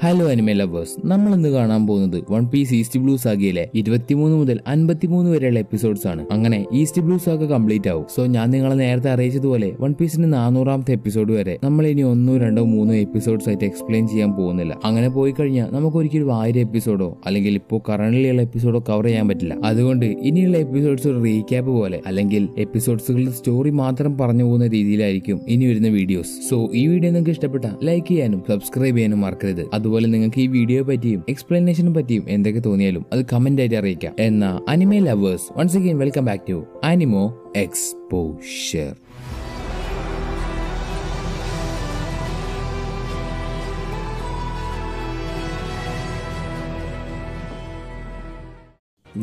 Hello anime lovers, നമ്മൾ ഇന്ന് കാണാൻ പോകുന്നത് വൺ പീസ് ഈസ്റ്റ് ബ്ലൂ സാഗയിലെ 23 മുതൽ 53 വരെയുള്ള എപ്പിസോഡ്സ് ആണ്. അങ്ങനെ ഈസ്റ്റ് ബ്ലൂ സാഗ കംപ്ലീറ്റ് ആവും. സോ ഞാൻ നിങ്ങളെ നേരത്തെ അറിയിച്ചതുപോലെ വൺ പീസിന്റെ 400ാമത്തെ എപ്പിസോഡ് വരെ നമ്മൾ ഇനി 1, 2, 3 എപ്പിസോഡ്സ് ആയിട്ട് എക്സ്പ്ലെയിൻ ചെയ്യാൻ പോകുന്നില്ല. അങ്ങനെ പോയി കഴിഞ്ഞാൽ നമുക്ക് ഒരിക്കലും 1000 എപ്പിസോഡോ അല്ലെങ്കിൽ ഇപ്പോൾ കറന്റ്ലിയുള്ള എപ്പിസോഡോ കവർ ചെയ്യാൻ പറ്റില്ല. അതുകൊണ്ട് ഇനിയുള്ള എപ്പിസോഡ്സ് ഒരു റീക്യാപ്പ് പോലെ അല്ലെങ്കിൽ എപ്പിസോഡ്സുകളുടെ സ്റ്റോറി മാത്രം പറഞ്ഞു പോകുന്ന രീതിയിലായിരിക്കും ഇനി വരുന്ന വീഡിയോസ്. സോ ഈ വീഡിയോ നിങ്ങൾക്ക് ഇഷ്ടപ്പെട്ട ലൈക്ക് ചെയ്യാനും സബ്സ്ക്രൈബ് ചെയ്യാനും മറക്കരുത്. അതുപോലെ നിങ്ങൾക്ക് ഈ വീഡിയോ പറ്റിയും എക്സ്പ്ലനേഷനെ പറ്റിയും എന്തൊക്കെ തോന്നിയാലും അത് കമന്റ് ആയിട്ട് അറിയിക്കാം. എന്നാ anime lovers, once again welcome back to anime exposure.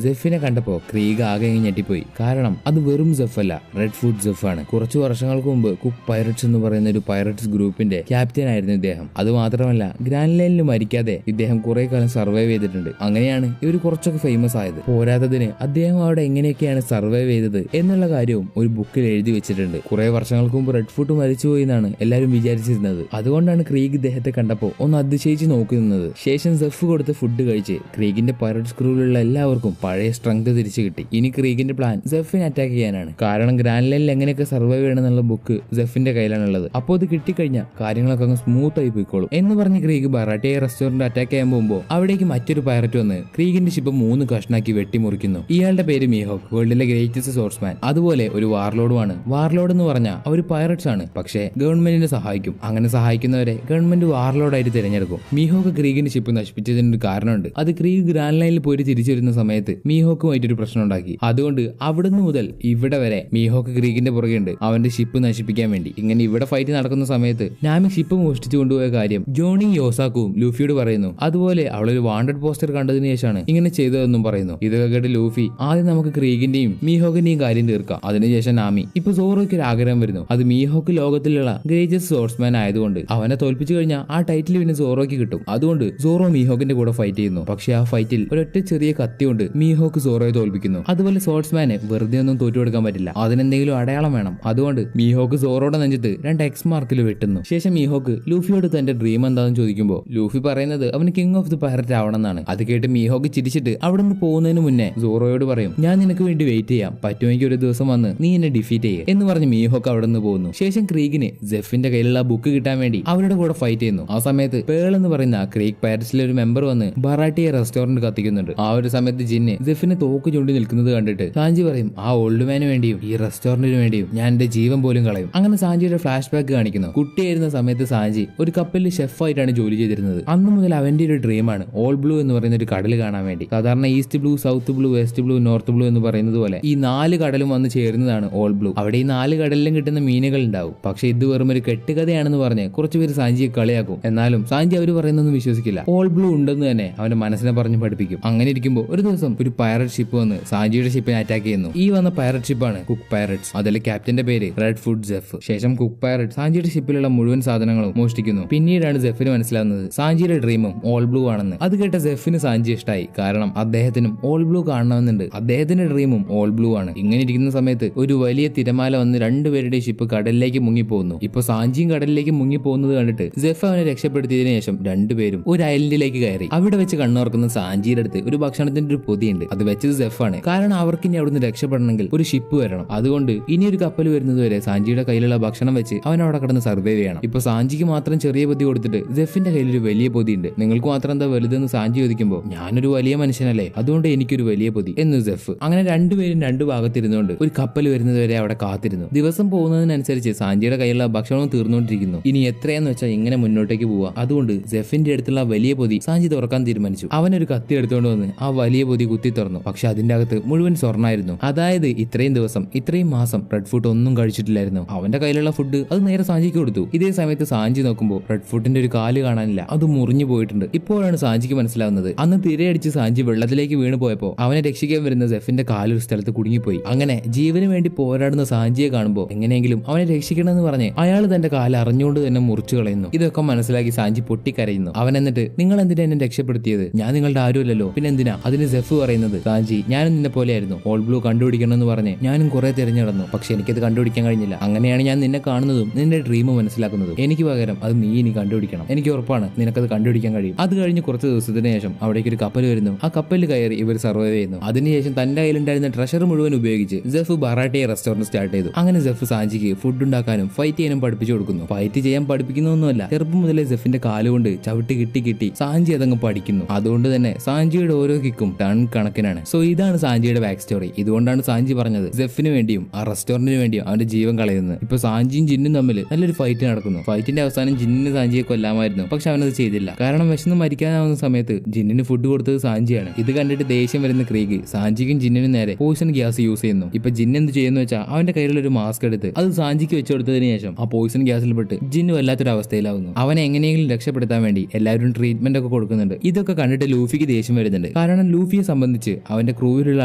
സെഫിനെ കണ്ടപ്പോ ക്രീഗ് ആകെ ഞെട്ടിപ്പോയി. കാരണം അത് വെറും സെഫ് അല്ല, റെഡ് ഫുഡ് സെഫ് ആണ്. കുറച്ചു വർഷങ്ങൾക്ക് മുമ്പ് കുക്ക് പൈററ്റ്സ് എന്ന് പറയുന്ന ഒരു പൈററ്റ്സ് ഗ്രൂപ്പിന്റെ ക്യാപ്റ്റൻ ആയിരുന്നു ഇദ്ദേഹം. അത് മാത്രമല്ല, ഗ്രാൻഡ് ലൈനിൽ മരിക്കാതെ ഇദ്ദേഹം കുറെ കാലം സർവൈവ് ചെയ്തിട്ടുണ്ട്. അങ്ങനെയാണ് ഇവർ കുറച്ചൊക്കെ ഫേമസ് ആയത്. പോരാത്തതിന് അദ്ദേഹം അവിടെ എങ്ങനെയൊക്കെയാണ് സർവൈവ് ചെയ്തത് എന്നുള്ള കാര്യവും ഒരു ബുക്കിൽ എഴുതി വെച്ചിട്ടുണ്ട്. കുറെ വർഷങ്ങൾക്ക് മുമ്പ് റെഡ് ഫുഡ് മരിച്ചുപോയി എന്നാണ് എല്ലാവരും വിചാരിച്ചിരുന്നത്. അതുകൊണ്ടാണ് ക്രീഗ് ഇദ്ദേഹത്തെ കണ്ടപ്പോ ഒന്ന് അതിശയിച്ച് നോക്കി നിന്നത്. ശേഷം സെഫ് കൊടുത്ത് ഫുഡ് കഴിച്ച് ക്രീഗിന്റെ പൈററ്റ്സ് ക്രൂവിലുള്ള എല്ലാവർക്കും പഴയ സ്ട്രെങ്ത് തിരിച്ചു കിട്ടി. ഇനി ക്രീഗിന്റെ പ്ലാൻ സെഫിനെ അറ്റാക്ക് ചെയ്യാനാണ്. കാരണം ഗ്രാൻഡ് ലൈനിൽ എങ്ങനെയൊക്കെ സർവൈവ് ചെയ്യണമെന്നുള്ള ബുക്ക് സെഫിന്റെ കയ്യിലാണുള്ളത്. അപ്പോൾ അത് കിട്ടിക്കഴിഞ്ഞാൽ കാര്യങ്ങളൊക്കെ അങ്ങ് സ്മൂത്ത് ആയി പോയിക്കോളും എന്ന് പറഞ്ഞ് ക്രീഗ് ബറാട്ടിയ റെസ്റ്റോറന്റ് അറ്റാക്ക് ചെയ്യാൻ പോകുമ്പോൾ അവിടേക്ക് മറ്റൊരു പൈററ്റ് വന്ന് ക്രീഗിന്റെ ഷിപ്പ് 3 കഷ്ണാക്കി വെട്ടിമുറിക്കുന്നു. ഇയാളുടെ പേര് മീഹോക്ക്, വേൾഡിലെ ഗ്രേറ്റസ്റ്റ് സോഴ്സ്മാൻ. അതുപോലെ ഒരു വാർലോഡുമാണ്. വാർലോഡ് എന്ന് പറഞ്ഞാൽ അവർ പൈററ്റ്സ് ആണ്, പക്ഷേ ഗവൺമെന്റിനെ സഹായിക്കും. അങ്ങനെ സഹായിക്കുന്നവരെ ഗവൺമെന്റ് വാർലോഡായിട്ട് തിരഞ്ഞെടുക്കും. മീഹോക്ക് ക്രീഗിന്റെ ഷിപ്പ് നശിപ്പിച്ചതിന് ഒരു കാരണമുണ്ട്. അത് ക്രീഗ് ഗ്രാൻഡ് ലൈനിൽ പോയിട്ട് തിരിച്ചു വരുന്ന സമയത്ത് മീഹോക്കുമായിട്ടൊരു പ്രശ്നം ഉണ്ടാക്കി. അതുകൊണ്ട് അവിടുന്ന് മുതൽ ഇവിടെ വരെ മീഹോക്ക് ക്രീഗിന്റെ പുറകെയുണ്ട് അവന്റെ ഷിപ്പ് നശിപ്പിക്കാൻ വേണ്ടി. ഇങ്ങനെ ഇവിടെ ഫൈറ്റ് നടക്കുന്ന സമയത്ത് നാമി ഷിപ്പ് മോഷ്ടിച്ചു കൊണ്ടുപോയ കാര്യം ജോണി യോസാക്കുവും ലൂഫിയോട് പറയുന്നു. അതുപോലെ അവളൊരു വാണ്ടഡ് പോസ്റ്റർ കണ്ടതിന് ശേഷമാണ് ഇങ്ങനെ ചെയ്തതെന്നും പറയുന്നു. ഇതൊക്കെ കേട്ട് ലൂഫി, ആദ്യം നമുക്ക് ക്രീഗിന്റെയും മീഹോക്കിന്റെയും കാര്യം തീർക്കാം, അതിനുശേഷം നാമി. ഇപ്പൊ സോറോയ്ക്ക് ഒരു ആഗ്രഹം വരുന്നു. അത് മീഹോക്ക് ലോകത്തിലുള്ള ഗ്രേറ്റസ്റ്റ് സോഴ്സ്മാൻ ആയതുകൊണ്ട് അവനെ തോൽപ്പിച്ചു കഴിഞ്ഞാൽ ആ ടൈറ്റിൽ പിന്നെ സോറോയ്ക്ക് കിട്ടും. അതുകൊണ്ട് സോറോ മീഹോക്കിന്റെ കൂടെ ഫൈറ്റ് ചെയ്യുന്നു. പക്ഷെ ആ ഫൈറ്റിൽ ഒരൊറ്റ ചെറിയ കത്തി കൊണ്ട് മീഹോക്ക് സോറോയെ തോൽപ്പിക്കുന്നു. അതുപോലെ സോർട്സ്മാന് വെറുതെ ഒന്നും തോറ്റുകൊടുക്കാൻ പറ്റില്ല, അതിനെന്തെങ്കിലും അടയാളം വേണം. അതുകൊണ്ട് മീഹോക്ക് സോറോയുടെ നെഞ്ചത്ത് 2 എക്സ് മാർക്കിൽ വെട്ടുന്നു. ശേഷം മീഹോക്ക് ലൂഫിയോട് തന്റെ ഡ്രീം എന്താണെന്ന് ചോദിക്കുമ്പോൾ ലൂഫി പറയുന്നത് അവന് കിങ് ഓഫ് ദി പൈററ്റ് ആവണമെന്നാണ്. അത് കേട്ട് മീഹോക്ക് ചിരിച്ചിട്ട് അവിടെ നിന്ന് പോകുന്നതിന് മുന്നേ സോറോയോട് പറയും, ഞാൻ നിനക്ക് വേണ്ടി വെയിറ്റ് ചെയ്യാം, പറ്റുമെങ്കിൽ ഒരു ദിവസം വന്ന് നീ എന്നെ ഡിഫീറ്റ് ചെയ്യേ എന്ന് പറഞ്ഞ് മീഹോക്ക് അവിടെ നിന്ന് പോകുന്നു. ശേഷം ക്രീഗിന് ജെഫിന്റെ കയ്യിലുള്ള ബുക്ക് കിട്ടാൻ വേണ്ടി അവരുടെ കൂടെ ഫൈറ്റ് ചെയ്യുന്നു. ആ സമയത്ത് പേൾ എന്ന് പറയുന്ന ക്രീഗ് പൈററ്റ്സിലെ ഒരു മെമ്പർ വന്ന് ബറാട്ടിയ റെസ്റ്റോറന്റ് കത്തിക്കുന്നുണ്ട്. ആ ഒരു സമയത്ത് ജിന്ന് ജെഫിനെ തോക്ക് ചൂണ്ടി നിൽക്കുന്നത് കണ്ടിട്ട് സാഞ്ചി പറയും, ആ ഓൾഡ് മാന് വേണ്ടിയും ഈ റെസ്റ്റോറന്റിന് വേണ്ടിയും ഞാൻ എന്റെ ജീവൻ പോലും കളയും. അങ്ങനെ സാഞ്ചിയുടെ ഫ്ലാഷ് ബാക്ക് കാണിക്കുന്നു. കുട്ടിയായിരുന്ന സമയത്ത് സാഞ്ചി ഒരു കപ്പലിൽ ഷെഫായിട്ടാണ് ജോലി ചെയ്തിരുന്നത്. അന്ന് മുതൽ അവന്റെ ഒരു ഡ്രീമാണ് ഓൾ ബ്ലൂ എന്ന് പറയുന്ന ഒരു കടൽ കാണാൻ വേണ്ടി. സാധാരണ east blue, south blue, west blue, north blue എന്ന് പറയുന്നത് പോലെ ഈ 4 കടലും വന്ന് ചേരുന്നതാണ് ഓൾ ബ്ലൂ. അവിടെ ഈ 4 കടലിലും കിട്ടുന്ന മീനുകൾ ഉണ്ടാവും. പക്ഷെ ഇത് വെറും ഒരു കെട്ടുകഥയാണെന്ന് പറഞ്ഞ് കുറച്ചുപേര് സാഞ്ചിയെ കളിയാക്കും. എന്നാലും സാഞ്ചി അവർ പറയുന്നൊന്നും വിശ്വസിക്കില്ല. ഓൾ ബ്ലൂ ഉണ്ടെന്ന് തന്നെ അവന്റെ മനസ്സിനെ പറഞ്ഞ് പഠിപ്പിക്കും. അങ്ങനെ ഇരിക്കുമ്പോൾ ഒരു ദിവസം ഒരു പൈററ്റ് ഷിപ്പ് വന്ന് സാഞ്ചിയുടെ ഷിപ്പിനെ അറ്റാക്ക് ചെയ്യുന്നു. ഈ വന്ന പൈററ്റ് ഷിപ്പാണ് കുക്ക് പൈററ്റ്സ്. അതിലെ ക്യാപ്റ്റന്റെ പേര് റെഡ് ഫുഡ് സെഫ്. ശേഷം കുക്ക് പൈററ്റ് സാഞ്ചിയുടെ ഷിപ്പിലുള്ള മുഴുവൻ സാധനങ്ങളും മോഷ്ടിക്കുന്നു. പിന്നീടാണ് സെഫിന് മനസ്സിലാവുന്നത് സാഞ്ചിയുടെ ഡ്രീമും ഓൾ ബ്ലൂ ആണെന്ന്. അത് കേട്ട സെഫിന് സാഞ്ചി ഇഷ്ടമായി. കാരണം അദ്ദേഹത്തിനും ഓൾ ബ്ലൂ കാണണമെന്നുണ്ട്. അദ്ദേഹത്തിന്റെ ഡ്രീമും ഓൾ ബ്ലൂ ആണ്. ഇങ്ങനെ ഇരിക്കുന്ന സമയത്ത് ഒരു വലിയ തിരമാല വന്ന് രണ്ടുപേരുടെ ഷിപ്പ് കടലിലേക്ക് മുങ്ങിപ്പോകുന്നു. ഇപ്പൊ സാഞ്ചിയും കടലിലേക്ക് മുങ്ങിപ്പോകുന്നത് കണ്ടിട്ട് സെഫ് അവനെ രക്ഷപ്പെടുത്തിയതിനു ശേഷം രണ്ടുപേരും ഒരു ഐലൻഡിലേക്ക് കയറി. അവിടെ വെച്ച് കണ്ണുറക്കുന്ന സാഞ്ചിയുടെ അടുത്ത് ഒരു ഭക്ഷണത്തിന്റെ ഒരു പൊതിയുണ്ട്. അത് വെച്ചത് സെഫ് ആണ്. കാരണം അവർക്ക് ഇനി അവിടുന്ന് രക്ഷപ്പെടണമെങ്കിൽ ഒരു ഷിപ്പ് വരണം. അതുകൊണ്ട് ഇനി ഒരു കപ്പൽ വരുന്നത് വരെ സാഞ്ചിയുടെ കയ്യിലുള്ള ഭക്ഷണം വെച്ച് അവൻ അവിടെ കിടന്ന് സർവൈവ് ചെയ്യണം. ഇപ്പൊ സാഞ്ചിക്ക് മാത്രം ചെറിയ പൊതി കൊടുത്തിട്ട് സെഫിന്റെ കയ്യിൽ ഒരു വലിയ പൊതി ഉണ്ട്. നിങ്ങൾക്ക് മാത്രം എന്താ വലുതെന്ന് സാഞ്ചി ചോദിക്കുമ്പോൾ ഞാനൊരു വലിയ മനുഷ്യനല്ലേ, അതുകൊണ്ട് എനിക്കൊരു വലിയ പൊതി എന്ന് സെഫ്. അങ്ങനെ രണ്ടുപേരും 2 ഭാഗത്തിരുന്നുകൊണ്ട് ഒരു കപ്പൽ വരുന്നത് വരെ അവിടെ കാത്തിരുന്നു. ദിവസം പോകുന്നതിനനുസരിച്ച് സാഞ്ചിയുടെ കയ്യിലുള്ള ഭക്ഷണവും തീർന്നുകൊണ്ടിരിക്കുന്നു. ഇനി എത്രയാന്ന് വെച്ചാൽ ഇങ്ങനെ മുന്നോട്ടേക്ക് പോവാ. അതുകൊണ്ട് സെഫിന്റെ അടുത്തുള്ള വലിയ പൊതി സാഞ്ചി തുറക്കാൻ തീരുമാനിച്ചു. അവനൊരു കത്തി എടുത്തുകൊണ്ട് വന്ന് ആ വലിയ പൊതി കുത്തി തുറന്നു. പക്ഷെ അതിന്റെ അകത്ത് മുഴുവൻ സ്വർണ്ണമായിരുന്നു. അതായത് ഇത്രയും ദിവസം ഇത്രയും മാസം റെഡ് ഫുഡ് ഒന്നും കഴിച്ചിട്ടില്ലായിരുന്നു. അവന്റെ കയ്യിലുള്ള ഫുഡ് അത് നേരെ സാഞ്ചിക്ക് കൊടുത്തു. ഇതേ സമയത്ത് സാഞ്ചി നോക്കുമ്പോൾ റെഡ് ഫുഡിന്റെ ഒരു കാല് കാണാനില്ല, അത് മുറിഞ്ഞു പോയിട്ടുണ്ട്. ഇപ്പോഴാണ് സാഞ്ചിക്ക് മനസ്സിലാവുന്നത് അന്ന് തിരയടിച്ച് സാഞ്ചി വെള്ളത്തിലേക്ക് വീണ് പോയപ്പോ അവനെ രക്ഷിക്കാൻ വരുന്ന സെഫിന്റെ കാലൊരു സ്ഥലത്ത് കുടുങ്ങിപ്പോയി. അങ്ങനെ ജീവന് വേണ്ടി പോരാടുന്ന സാഞ്ചിയെ കാണുമ്പോൾ എങ്ങനെയെങ്കിലും അവനെ രക്ഷിക്കണമെന്ന് പറഞ്ഞ് അയാൾ തന്റെ കാല് അറിഞ്ഞുകൊണ്ട് തന്നെ മുറിച്ചു കളയുന്നു. ഇതൊക്കെ മനസ്സിലാക്കി സാഞ്ചി പൊട്ടിക്കരയുന്നു. അവൻ എന്നിട്ട് നിങ്ങൾ എന്തിനാ എന്നെ രക്ഷപ്പെടുത്തിയത്? ഞാൻ നിങ്ങളുടെ ആരുമല്ലല്ലോ, പിന്നെ എന്തിനാ? അതിന് സെഫ് പറയുന്നത്, സാഞ്ചി ഞാനും നിന്നെ പോലെയായിരുന്നു, ഓൾ ബ്ലൂ കണ്ടുപിടിക്കണമെന്ന് പറഞ്ഞ് ഞാനും കുറെ തിരഞ്ഞെടുന്നു, പക്ഷെ എനിക്കത് കണ്ടുപിടിക്കാൻ കഴിഞ്ഞില്ല. അങ്ങനെയാണ് ഞാൻ നിന്നെ കാണുന്നതും നിന്റെ ഡ്രീം മനസ്സിലാക്കുന്നതും. എനിക്ക് പകരം അത് നീ ഇനി കണ്ടുപിടിക്കണം. എനിക്ക് ഉറപ്പാണ് നിനക്കത് കണ്ടുപിടിക്കാൻ കഴിയും. അത് കഴിഞ്ഞ് കുറച്ച് ദിവസത്തിന് ശേഷം അവിടേക്ക് ഒരു കപ്പൽ വരുന്നു. ആ കപ്പലിൽ കയറി ഇവർ സർവൈവ് ചെയ്യുന്നു. അതിനുശേഷം തന്റെ കയ്യിലുണ്ടായിരുന്ന ട്രഷർ മുഴുവൻ ഉപയോഗിച്ച് ജെഫ് ബറാട്ടിയെ റെസ്റ്റോറന്റ് സ്റ്റാർട്ട് ചെയ്തു. അങ്ങനെ ജെഫ് സാഞ്ചിക്ക് ഫുഡ് ഉണ്ടാക്കാനും ഫൈറ്റ് ചെയ്യാനും പഠിപ്പിച്ചു കൊടുക്കുന്നു. ഫൈറ്റ് ചെയ്യാൻ പഠിപ്പിക്കുന്നൊന്നുമല്ല, ചെറുപ്പം മുതലേ ജെഫിന്റെ കാലുകൊണ്ട് ചവിട്ടി കിട്ടി സാഞ്ചി അതങ്ങ് പഠിക്കുന്നു. അതുകൊണ്ട് തന്നെ സാഞ്ചിയുടെ ഓരോ കിക്കും ടൺ കണക്കിനാണ്. സോ ഇതാണ് സാഞ്ചിയുടെ ബാക്ക് സ്റ്റോറി. ഇതുകൊണ്ടാണ് സാഞ്ചി പറഞ്ഞത് ജെഫിന് വേണ്ടിയും ആ റെസ്റ്റോറന്റിന് വേണ്ടിയും അവന്റെ ജീവൻ കളയുന്നത്. ഇപ്പൊ സാഞ്ചിയും ജിന്നും തമ്മിൽ നല്ലൊരു ഫൈറ്റ് നടക്കുന്നു. ഫൈറ്റിന്റെ അവസാനം ജിന്നിന് സാഞ്ചിയെ കൊല്ലാമായിരുന്നു, പക്ഷെ അവനത് ചെയ്തില്ല. കാരണം വിശന്ന് മരിക്കാനാവുന്ന സമയത്ത് ജിന്നിന് ഫുഡ് കൊടുത്തത് സാഞ്ചിയാണ്. ഇത് കണ്ടിട്ട് ദേഷ്യം വരുന്ന ക്രീഗ് സാഞ്ചിക്കും ജിന്നിനും നേരെ പോയിസൺ ഗ്യാസ് യൂസ് ചെയ്യുന്നു. ഇപ്പൊ ജിന്ന് എന്ത് ചെയ്യുന്നു വെച്ചാൽ അവന്റെ കയ്യിലുള്ള ഒരു മാസ്ക് എടുത്ത് അത് സാഞ്ചിക്ക് വെച്ചു കൊടുത്തതിന് ശേഷം ആ പോയിസൺ ഗ്യാസിൽ പെട്ട് ജിന്നു വല്ലാത്തൊരു അവസ്ഥയിലാവുന്നു. അവനെ എങ്ങനെയെങ്കിലും രക്ഷപ്പെടുത്താൻ വേണ്ടി എല്ലാവരും ട്രീറ്റ്മെന്റ് ഒക്കെ കൊടുക്കുന്നുണ്ട്. ഇതൊക്കെ കണ്ടിട്ട് ലൂഫിക്ക് ദേഷ്യം വരുന്നുണ്ട്. കാരണം ലൂഫിയെ സംബന്ധിച്ച് അവന്റെ ക്രൂവിലുള്ള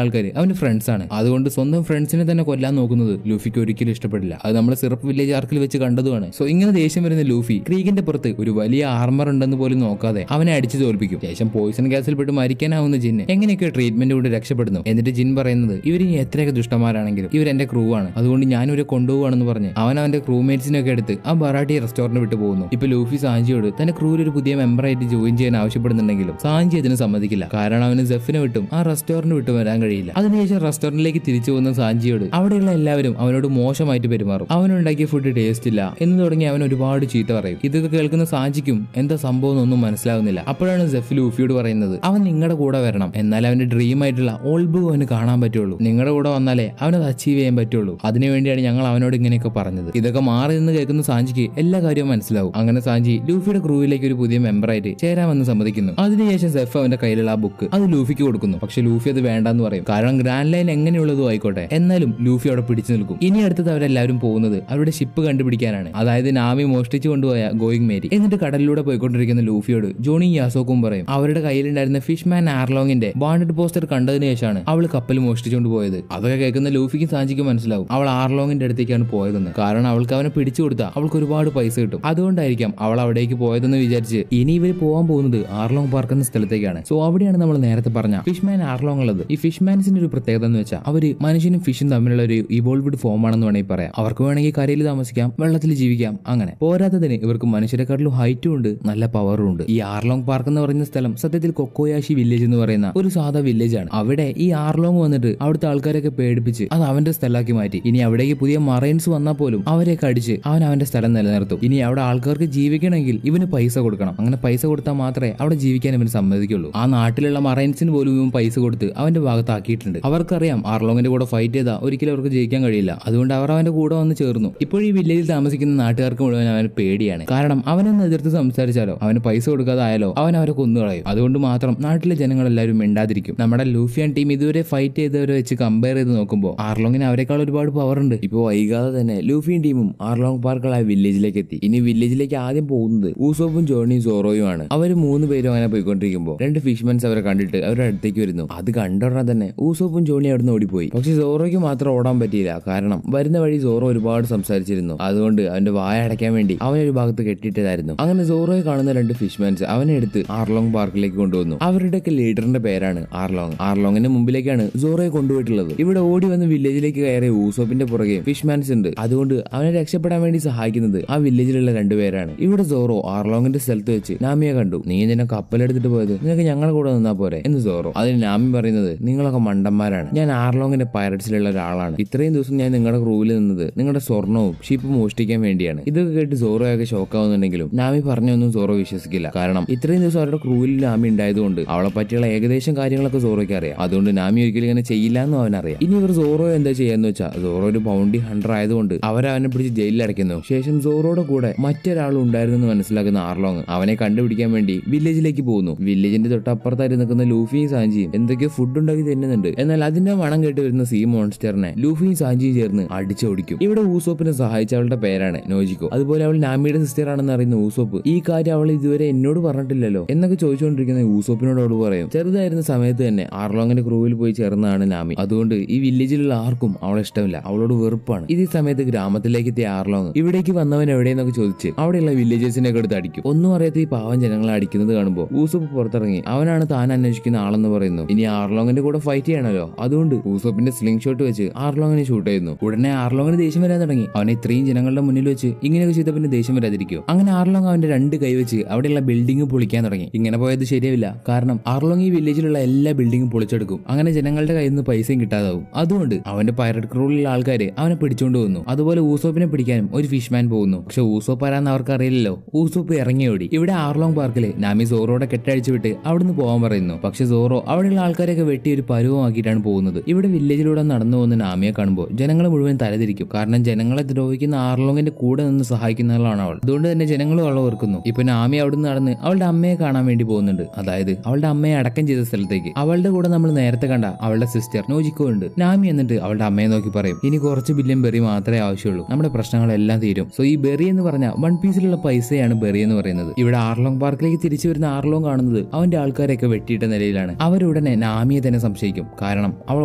ആൾക്കാർ അവന്റെ ഫ്രണ്ട്സ് ആണ്. അതുകൊണ്ട് സ്വന്തം ഫ്രണ്ട്സിനെ തന്നെ കൊല്ലാൻ നോക്കുന്നത് ലൂഫിക്ക് ഒരിക്കലും ഇഷ്ടപ്പെടില്ല. അത് നമ്മൾ സിറപ്പ് വില്ലേജ് ആർക്കിൽ വെച്ച് കണ്ടതുമാണ്. സോ ഇങ്ങനെ ദേഷ്യം വരുന്ന ലൂഫി ക്രീഗിന്റെ പുറത്ത് ഒരു വലിയ ആർമർ ഉണ്ടെന്ന് പോലും നോക്കാതെ അവനെ അടിച്ചു തോൽപ്പിക്കും. ശേഷം പോയിസൺ ഗ്യാസിൽ പെട്ട് മരിക്കാനാവുന്ന ജിന്ന് എങ്ങനെയൊക്കെ ട്രീറ്റ്മെന്റ് കൊണ്ട് രക്ഷപ്പെടുന്നു. എന്നിട്ട് ജിൻ പറയുന്നത് ഇവർ ഇനി എത്രയൊക്കെ ദുഷ്ടന്മാരാണെങ്കിലും ഇവർ എന്റെ ക്രൂ ആണ്, അതുകൊണ്ട് ഞാൻ ഇവരെ കൊണ്ടുപോവാണെന്ന് പറഞ്ഞ് അവന്റെ ക്രൂമേറ്റ്സിനൊക്കെ എടുത്ത് ആ ബറാട്ടി റെസ്റ്റോറന്റ് വിട്ടു പോകുന്നു. ഇപ്പൊ ലൂഫി സാഞ്ചിയോട് തന്റെ ക്രൂവിൽ ഒരു പുതിയ മെമ്പറായിട്ട് ജോയിൻ ചെയ്യാൻ ആവശ്യപ്പെടുന്നുണ്ടെങ്കിലും സാഞ്ചി അതിന് സമ്മതിക്കില്ല. കാരണം അവന് ജെഫിനെ വിട്ടും ആ റെസ്റ്റോറന്റ് വിട്ടു വരാൻ കഴിയില്ല. അതിനുശേഷം റെസ്റ്റോറന്റിലേക്ക് തിരിച്ചു പോകുന്ന സാഞ്ചിയോട് അവിടെയുള്ള എല്ലാവരും അവനോട് മോശമായിട്ട് പെരുമാറും. അവനുണ്ടാക്കിയ ഫുഡ് ടേസ്റ്റ് ഇല്ല എന്ന് തുടങ്ങി അവൻ ഒരുപാട് ചീത്ത പറയും. ഇതൊക്കെ കേൾക്കുന്ന സാഞ്ചിക്കും എന്താ സംഭവം എന്നൊന്നും മനസ്സിലാവുന്നില്ല. അപ്പോഴാണ് ജെഫ് ലൂഫിയോട് പറയുന്നത് അവൻ നിങ്ങളുടെ കൂടെ വരണം, എന്നാൽ അവന്റെ ഡ്രീം ആയിട്ടുള്ള ഓൾ ബ്ലൂ അവന് കാണാൻ പറ്റുള്ളൂ. നിങ്ങളുടെ കൂടെ വന്നാലേ അവനത് അച്ചീവ് ചെയ്യാൻ പറ്റുള്ളൂ. അതിനുവേണ്ടിയാണ് ഞങ്ങൾ അവനോട് ഇങ്ങനെയൊക്കെ പറഞ്ഞത്. ഇതൊക്കെ മാറി നിന്ന് കേൾക്കുന്ന സാഞ്ചിക്ക് എല്ലാ കാര്യവും മനസ്സിലാവും. അങ്ങനെ സാഞ്ചി ലൂഫിയുടെ ക്രൂവിലേക്ക് ഒരു പുതിയ മെമ്പറായിട്ട് ചേരാമെന്ന് സമ്മതിക്കുന്നു. അതിനുശേഷം സെഫ് അവന്റെ കയ്യിലുള്ള ആ ബുക്ക് അത് ലൂഫിക്ക് കൊടുക്കുന്നു. പക്ഷെ ലൂഫി അത് വേണ്ടെന്ന് പറയും. കാരണം ഗ്രാൻഡ് ലൈൻ എങ്ങനെയുള്ളതും ആയിക്കോട്ടെ, എന്നാലും ലൂഫി അവിടെ പിടിച്ചു നിൽക്കും. ഇനി അടുത്തത് അവരെല്ലാവരും പോകുന്നത് അവരുടെ ഷിപ്പ് കണ്ടുപിടിക്കാനാണ്. അതായത് നാമി മോഷ്ടിച്ചു കൊണ്ടുപോയ ഗോയിങ് മേരി. എന്നിട്ട് കടലിലൂടെ പോയിക്കൊണ്ടിരിക്കുന്ന ലൂഫിയോട് ജോണി യാസോക്കും പറയും അവരുടെ കയ്യിലുണ്ടായിരുന്ന ഫിഷ്മാൻ ആർലോങ്ങിന്റെ വാണ്ടഡ് പോസ്റ്റർ കണ്ടതിന് ശേഷമാണ് അവൾ കപ്പൽ മോഷ്ടിച്ചുകൊണ്ട് പോയത്. അതൊക്കെ കേൾക്കുന്ന ലൂഫിക്കും സാഞ്ചിക്കും മനസ്സിലാവും അവൾ ആർലോങ്ങിന്റെ അടുത്തേക്കാണ് പോയതെന്ന്. കാരണം അവൾക്ക് അവനെ പിടിച്ചു കൊടുത്താൽ അവൾക്ക് ഒരുപാട് പൈസ കിട്ടും. അതുകൊണ്ടായിരിക്കാം അവൾ അവിടേക്ക് പോയതെന്ന് വിചാരിച്ച് ഇനി ഇവർ പോകാൻ പോകുന്നത് ആർലോങ് പാർക്ക് എന്ന സ്ഥലത്തേക്കാണ്. സോ അവിടെയാണ് നമ്മൾ നേരത്തെ പറഞ്ഞ ഫിഷ്മാൻ ആർലോങ് ഉള്ളത്. ഈ ഫിഷ്മാൻസിന്റെ ഒരു പ്രത്യേകത എന്ന് വെച്ചാൽ അവര് മനുഷ്യനും ഫിഷും തമ്മിലുള്ള ഒരു ഇവോൾവ്ഡ് ഫോം ആണെന്ന് വേണമെങ്കിൽ പറയാം. അവർക്ക് വേണമെങ്കിൽ കരയിൽ താമസിക്കാം, വെള്ളത്തിൽ ജീവിക്കാം. അങ്ങനെ പോരാത്തതിന് ഇവർക്ക് മനുഷ്യരെക്കാട്ടിലും ഹൈറ്റും ഉണ്ട്, നല്ല പവറും ഉണ്ട്. ഈ ആർലോങ് പാർക്ക് എന്ന് പറയുന്ന സ്ഥലം സത്യത്തിൽ കൊക്കോയാഷി വില്ലേജ് എന്ന് പറയുന്ന ഒരു സാധാ വില്ലേജ് ആണ്. അവിടെ ഈ ആർലോങ് വന്നിട്ട് അവിടുത്തെ ആൾക്കാരൊക്കെ പേടിപ്പിച്ച് അത് അവന്റെ സ്ഥലമാക്കി മാറ്റി. ഇനി അവിടേക്ക് പുതിയ മറൈൻസ് വന്നാൽ പോലും അവരെയൊക്കെ അടിച്ച് അവന്റെ സ്ഥലം നിലനിർത്തും. ഇനി അവിടെ ആൾക്കാർക്ക് ജീവിക്കണമെങ്കിൽ ഇവന് പൈസ കൊടുക്കണം. അങ്ങനെ പൈസ കൊടുത്താൽ മാത്രമേ അവിടെ ജീവിക്കാൻ ഇവന് സമ്മതിക്കുള്ളൂ. ആ നാട്ടിലുള്ള മറൈൻസിന് പോലും ഇവൻ പൈസ കൊടുത്ത് അവന്റെ ഭാഗത്താക്കിയിട്ടുണ്ട്. അവർക്കറിയാം ആർലോങ്ങിന്റെ കൂടെ ഫൈറ്റ് ചെയ്താൽ ഒരിക്കലും അവർക്ക് ജയിക്കാൻ കഴിയില്ല. അതുകൊണ്ട് അവർ അവന്റെ കൂടെ വന്ന് ചേർന്നു. ഇപ്പോൾ ഈ വില്ലേജിൽ താമസിക്കുന്ന നാട്ടുകാർക്ക് മുഴുവൻ അവന് പേടിയാണ്. കാരണം അവനൊന്ന് എതിർത്ത് സംസാരിച്ചാലോ അവന് പൈസ കൊടുക്കാതായാലോ അവരെ കൊന്നുകളയും. അതുകൊണ്ട് മാത്രം നാട്ടിലെ ജനങ്ങളെല്ലാവരും മിണ്ടാതിരിക്കും. നമ്മുടെ ലൂഫിയൻ ടീം ഇതുവരെ ഫൈറ്റ് ചെയ്തവരെ വെച്ച് കമ്പയർ ചെയ്ത് നോക്കുമ്പോൾ ആർലോങ്ങിന് അവരെക്കാൾ ഒരുപാട് പവർ ഉണ്ട്. ഇപ്പോൾ വൈകാതെ തന്നെ ലൂഫിയൻ ടീമും ആർലോങ് പാർക്കുള്ള വില്ലേജിലേക്ക് എത്തി. ഇനി വില്ലേജിലേക്ക് ആദ്യം പോകുന്നത് ഊസോപ്പും ജോണിയും സോറോയും ആണ്. അവർ 3 പേരും അങ്ങനെ പോയിക്കൊണ്ടിരിക്കുമ്പോൾ 2 ഫിഷ്മെൻസ് അവരെ കണ്ടിട്ട് അവരുടെ അടുത്തേക്ക് വരുന്നു. അത് കണ്ടുടനെ തന്നെ ഊസോപ്പും ജോണി അവിടുന്ന് ഓടിപ്പോയി. പക്ഷെ സോറോയ്ക്ക് മാത്രം ഓടാൻ പറ്റിയില്ല. കാരണം വരുന്ന വഴി സോറോ ഒരുപാട് സംസാരിച്ചിരുന്നു. അതുകൊണ്ട് അവന്റെ വായ അടയ്ക്കാൻ വേണ്ടി അവനൊരു ഭാഗത്ത് കെട്ടിയിട്ടതായിരുന്നു. അങ്ങനെ സോറോയെ കാണുന്ന 2 ഫിഷ്മെൻസ് അവനെ എടുത്ത് ആർലോങ് പാർക്കിലേക്ക് കൊണ്ടുവന്നു. അവരുടെയൊക്കെ ലീഡറിന്റെ പേരാണ് ആർലോങ്. ആർലോങ്ങിന്റെ മുമ്പിലേക്കാണ് സോറോയെ കൊണ്ടുപോയിട്ടുള്ളത്. ഇവിടെ ഓടി വന്ന് വില്ലേജിലേക്ക് കയറിയ ഊസോപ്പിന്റെ പുറകെ ഫിഷ്മാൻസ് ഉണ്ട്. അതുകൊണ്ട് അവനെ രക്ഷപ്പെടാൻ വേണ്ടി സഹായിക്കുന്നത് ആ വില്ലേജിലുള്ള 2 പേരാണ്. ഇവിടെ സോറോ ആർലോങ്ങിന്റെ സ്ഥലത്ത് വെച്ച് നാമിയെ കണ്ടു. നീ എന്തിനാ കപ്പലെടുത്തിട്ട് പോയത്? നിനക്ക് ഞങ്ങളുടെ കൂടെ നിന്നാ പോരെ എന്ന് സോറോ. അതിന് നാമി പറയുന്നത് നിങ്ങളൊക്കെ മണ്ടന്മാരാണ്. ഞാൻ ആർലോങ്ങിന്റെ പൈററ്റ്സിലുള്ള ഒരാളാണ്. ഇത്രയും ദിവസം ഞാൻ നിങ്ങളുടെ ക്രൂവിൽ നിന്നത് നിങ്ങളുടെ സ്വർണവും ഷിപ്പ് മോഷ്ടിക്കാൻ വേണ്ടിയാണ്. ഇതൊക്കെ കേട്ട് സോറോയൊക്കെ ഷോക്കാവുന്നുണ്ടെങ്കിലും നാമി പറഞ്ഞൊന്നും സോറോ വിശ്വസിക്കില്ല. കാരണം ഇത്രയും ദിവസം അവരുടെ ക്രൂവിൽ നാമി ഉണ്ടായതുകൊണ്ട് അവളെ പറ്റിയുള്ള ഏകദേശം കാര്യങ്ങളൊക്കെ സോറോയ്ക്ക് അറിയാം. അതുകൊണ്ട് നാമി ഒരിക്കലും ഇങ്ങനെ ചെയ്യില്ല എന്നും അവനറിയാം. ഇനി ഇവർ സോറോ എന്താ ചെയ്യാന്ന് വെച്ചാൽ സോറോ ഒരു ബൗണ്ടി ഹണ്ടർ ആയതുകൊണ്ട് അവനെ പിടിച്ച് ജയിലിൽ അടയ്ക്കുന്നു. ശേഷം സോറോയുടെ കൂടെ മറ്റൊരാളും ഉണ്ടായിരുന്നു മനസ്സിലാക്കുന്ന ആർലോങ് അവനെ കണ്ടുപിടിക്കാൻ വേണ്ടി വില്ലേജിലേക്ക് പോകുന്നു. വില്ലേജിന്റെ തൊട്ടപ്പുറത്തായിട്ട് നിൽക്കുന്ന ലൂഫിയും സാഞ്ചിയും എന്തൊക്കെയോ ഫുഡ് ഉണ്ടാക്കി തരുന്നുണ്ട്. എന്നാൽ അതിന്റെ മണം കേട്ട് വരുന്ന സീ മോൺസ്റ്ററിനെ ലൂഫിയും സാഞ്ചിയും ചേർന്ന് അടിച്ചോടിക്കും. ഇവിടെ ഊസോപ്പിനെ സഹായിച്ച അവളുടെ പേരാണ് നോജിക്കോ. അതുപോലെ അവൾ നാമിയുടെ സിസ്റ്റർ ആണെന്ന് അറിയുന്ന ഊസോപ്പ് ഈ കാര്യം അവൾ ഇതുവരെ എന്നോട് പറഞ്ഞിട്ടില്ലല്ലോ എന്നൊക്കെ ചോദിച്ചുകൊണ്ടിരിക്കുന്ന ഊസോപ്പിനോട് അവൾ പറയും ചെറുതായിരുന്ന സമയത്ത് തന്നെ ആർലോങ്ങിന്റെ ക്രൂവിൽ പോയി ചേർന്നതാണ് നാമി. അതുകൊണ്ട് ഈ വില്ലേജിലുള്ള ആർക്കും അവളെ ഇഷ്ടമില്ല, അവളോട് വെറുപ്പാണ്. ഇതേ സമയത്ത് ഗ്രാമത്തിലേക്ക് എത്തിയ ആർലോങ് ഇവിടേക്ക് വന്നവൻ എവിടെയെന്നൊക്കെ ചോദിച്ച് അവിടെയുള്ള വില്ലേജേഴ്സിനെ ഒക്കെ എടുത്ത് അടിക്കും. ഒന്നും അറിയാത്ത ഈ പാവം ജനങ്ങളെ അടിക്കുന്നത് കാണുമ്പോൾ ഊസോപ്പ് പുറത്തിറങ്ങി അവനാണ് താൻ അന്വേഷിക്കുന്ന ആളെന്ന് പറയുന്നു. പറയുന്നു. ഇനി ആർലോങ്ങിന്റെ കൂടെ ഫൈറ്റ് ചെയ്യണല്ലോ, അതുകൊണ്ട് ഊസോപ്പിന്റെ സ്ലിംഗ് ഷോട്ട് വെച്ച് ആർലോങ്ങിനെ ഷൂട്ട് ചെയ്യുന്നു. ഉടനെ ആർലോങ്ങിന് ദേഷ്യം വരാൻ തുടങ്ങി. അവനെ ഇത്രയും ജനങ്ങളുടെ മുന്നിൽ വെച്ച് ഇങ്ങനെയൊക്കെ ചെയ്ത പിന്നെ ദേഷ്യം വരാതിരിക്കും. അങ്ങനെ ആർലോങ് അവന്റെ 2 കൈ വെച്ച് അവിടെയുള്ള ബിൽഡിംഗ് പൊളിക്കാൻ തുടങ്ങി. ഇങ്ങനെ പോയത് ശരിയാവില്ല, കാരണം ആർലോങ് ഈ വില്ലേജിലുള്ള എല്ലാ ബിൽഡിംഗും പൊളിച്ചെടുക്കും. അങ്ങനെ ജനങ്ങളുടെ കയ്യിൽ നിന്ന് പൈസയും കിട്ടാതാവും. അതുകൊണ്ട് അവന്റെ പൈററ്റ് ക്രൂവിലുള്ള ആൾക്കാര് അവനെ പിടിച്ചോണ്ട് പോകുന്നു. അതുപോലെ ഊസോപ്പിനെ പിടിക്കാനും ഒരു ഫിഷ്മാൻ പോകുന്നു. പക്ഷെ ഊസോപ്പ് ആരാന്ന് അവർക്ക് അറിയില്ലല്ലോ. ഊസോപ്പ് ഇറങ്ങിയോടി. ഇവിടെ ആർലോങ് പാർക്കില് നാമി സോറോടെ കെട്ടഴിച്ചു വിട്ട് അവിടുന്ന് പോകാൻ പറയുന്നു. പക്ഷെ സോറോ അവിടെയുള്ള ആൾക്കാരെയൊക്കെ വെട്ടി ഒരു പരുവമാക്കിയിട്ടാണ് പോകുന്നത്. ഇവിടെ വില്ലേജിലൂടെ നടന്നു പോകുന്ന നാമിയെ കാണുമ്പോൾ ജനങ്ങൾ മുഴുവൻ തലതിരിക്കും. കാരണം ജനങ്ങളെ ദ്രോഹിക്കുന്ന ആർലോങ്ങിന്റെ കൂടെ നിന്ന് സഹായിക്കുന്നവളാണ് അവൾ. അതുകൊണ്ട് തന്നെ ജനങ്ങളും അവളെ ഓർക്കുന്നു. ഇപ്പൊ നാമി അവിടുന്ന് നടന്ന് അവളുടെ അമ്മയെ കാണാൻ വേണ്ടി പോകുന്നുണ്ട്. അതായത് അവളുടെ അമ്മയെ അടക്കം ചെയ്ത സ്ഥലത്തേക്ക്. അവളുടെ കൂടെ നമ്മൾ നേരത്തെ കണ്ട അവളുടെ സിസ്റ്റർ നോജിക്കോ ഉണ്ട്. നാമി എന്നിട്ട് അവളുടെ അമ്മയെ നോക്കി പറയും, ഇനി കുറച്ച് ബില്യൺ ബെറി മാത്രമേ ആവശ്യമുള്ളൂ, നമ്മുടെ പ്രശ്നങ്ങളെല്ലാം തീരും. സോ ഈ ബെറി എന്ന് പറഞ്ഞ വൺ പീസിലുള്ള പൈസയാണ് ബെറി എന്ന് പറയുന്നത്. ഇവിടെ ആർലോങ് പാർക്കിലേക്ക് തിരിച്ചു വരുന്ന ആർലോങ് കാണുന്നത് അവന്റെ ആൾക്കാരെയൊക്കെ വെട്ടിയിട്ട നിലയിലാണ്. അവരുടനെ നാമിയെ തന്നെ സംശയിക്കും. കാരണം അവൾ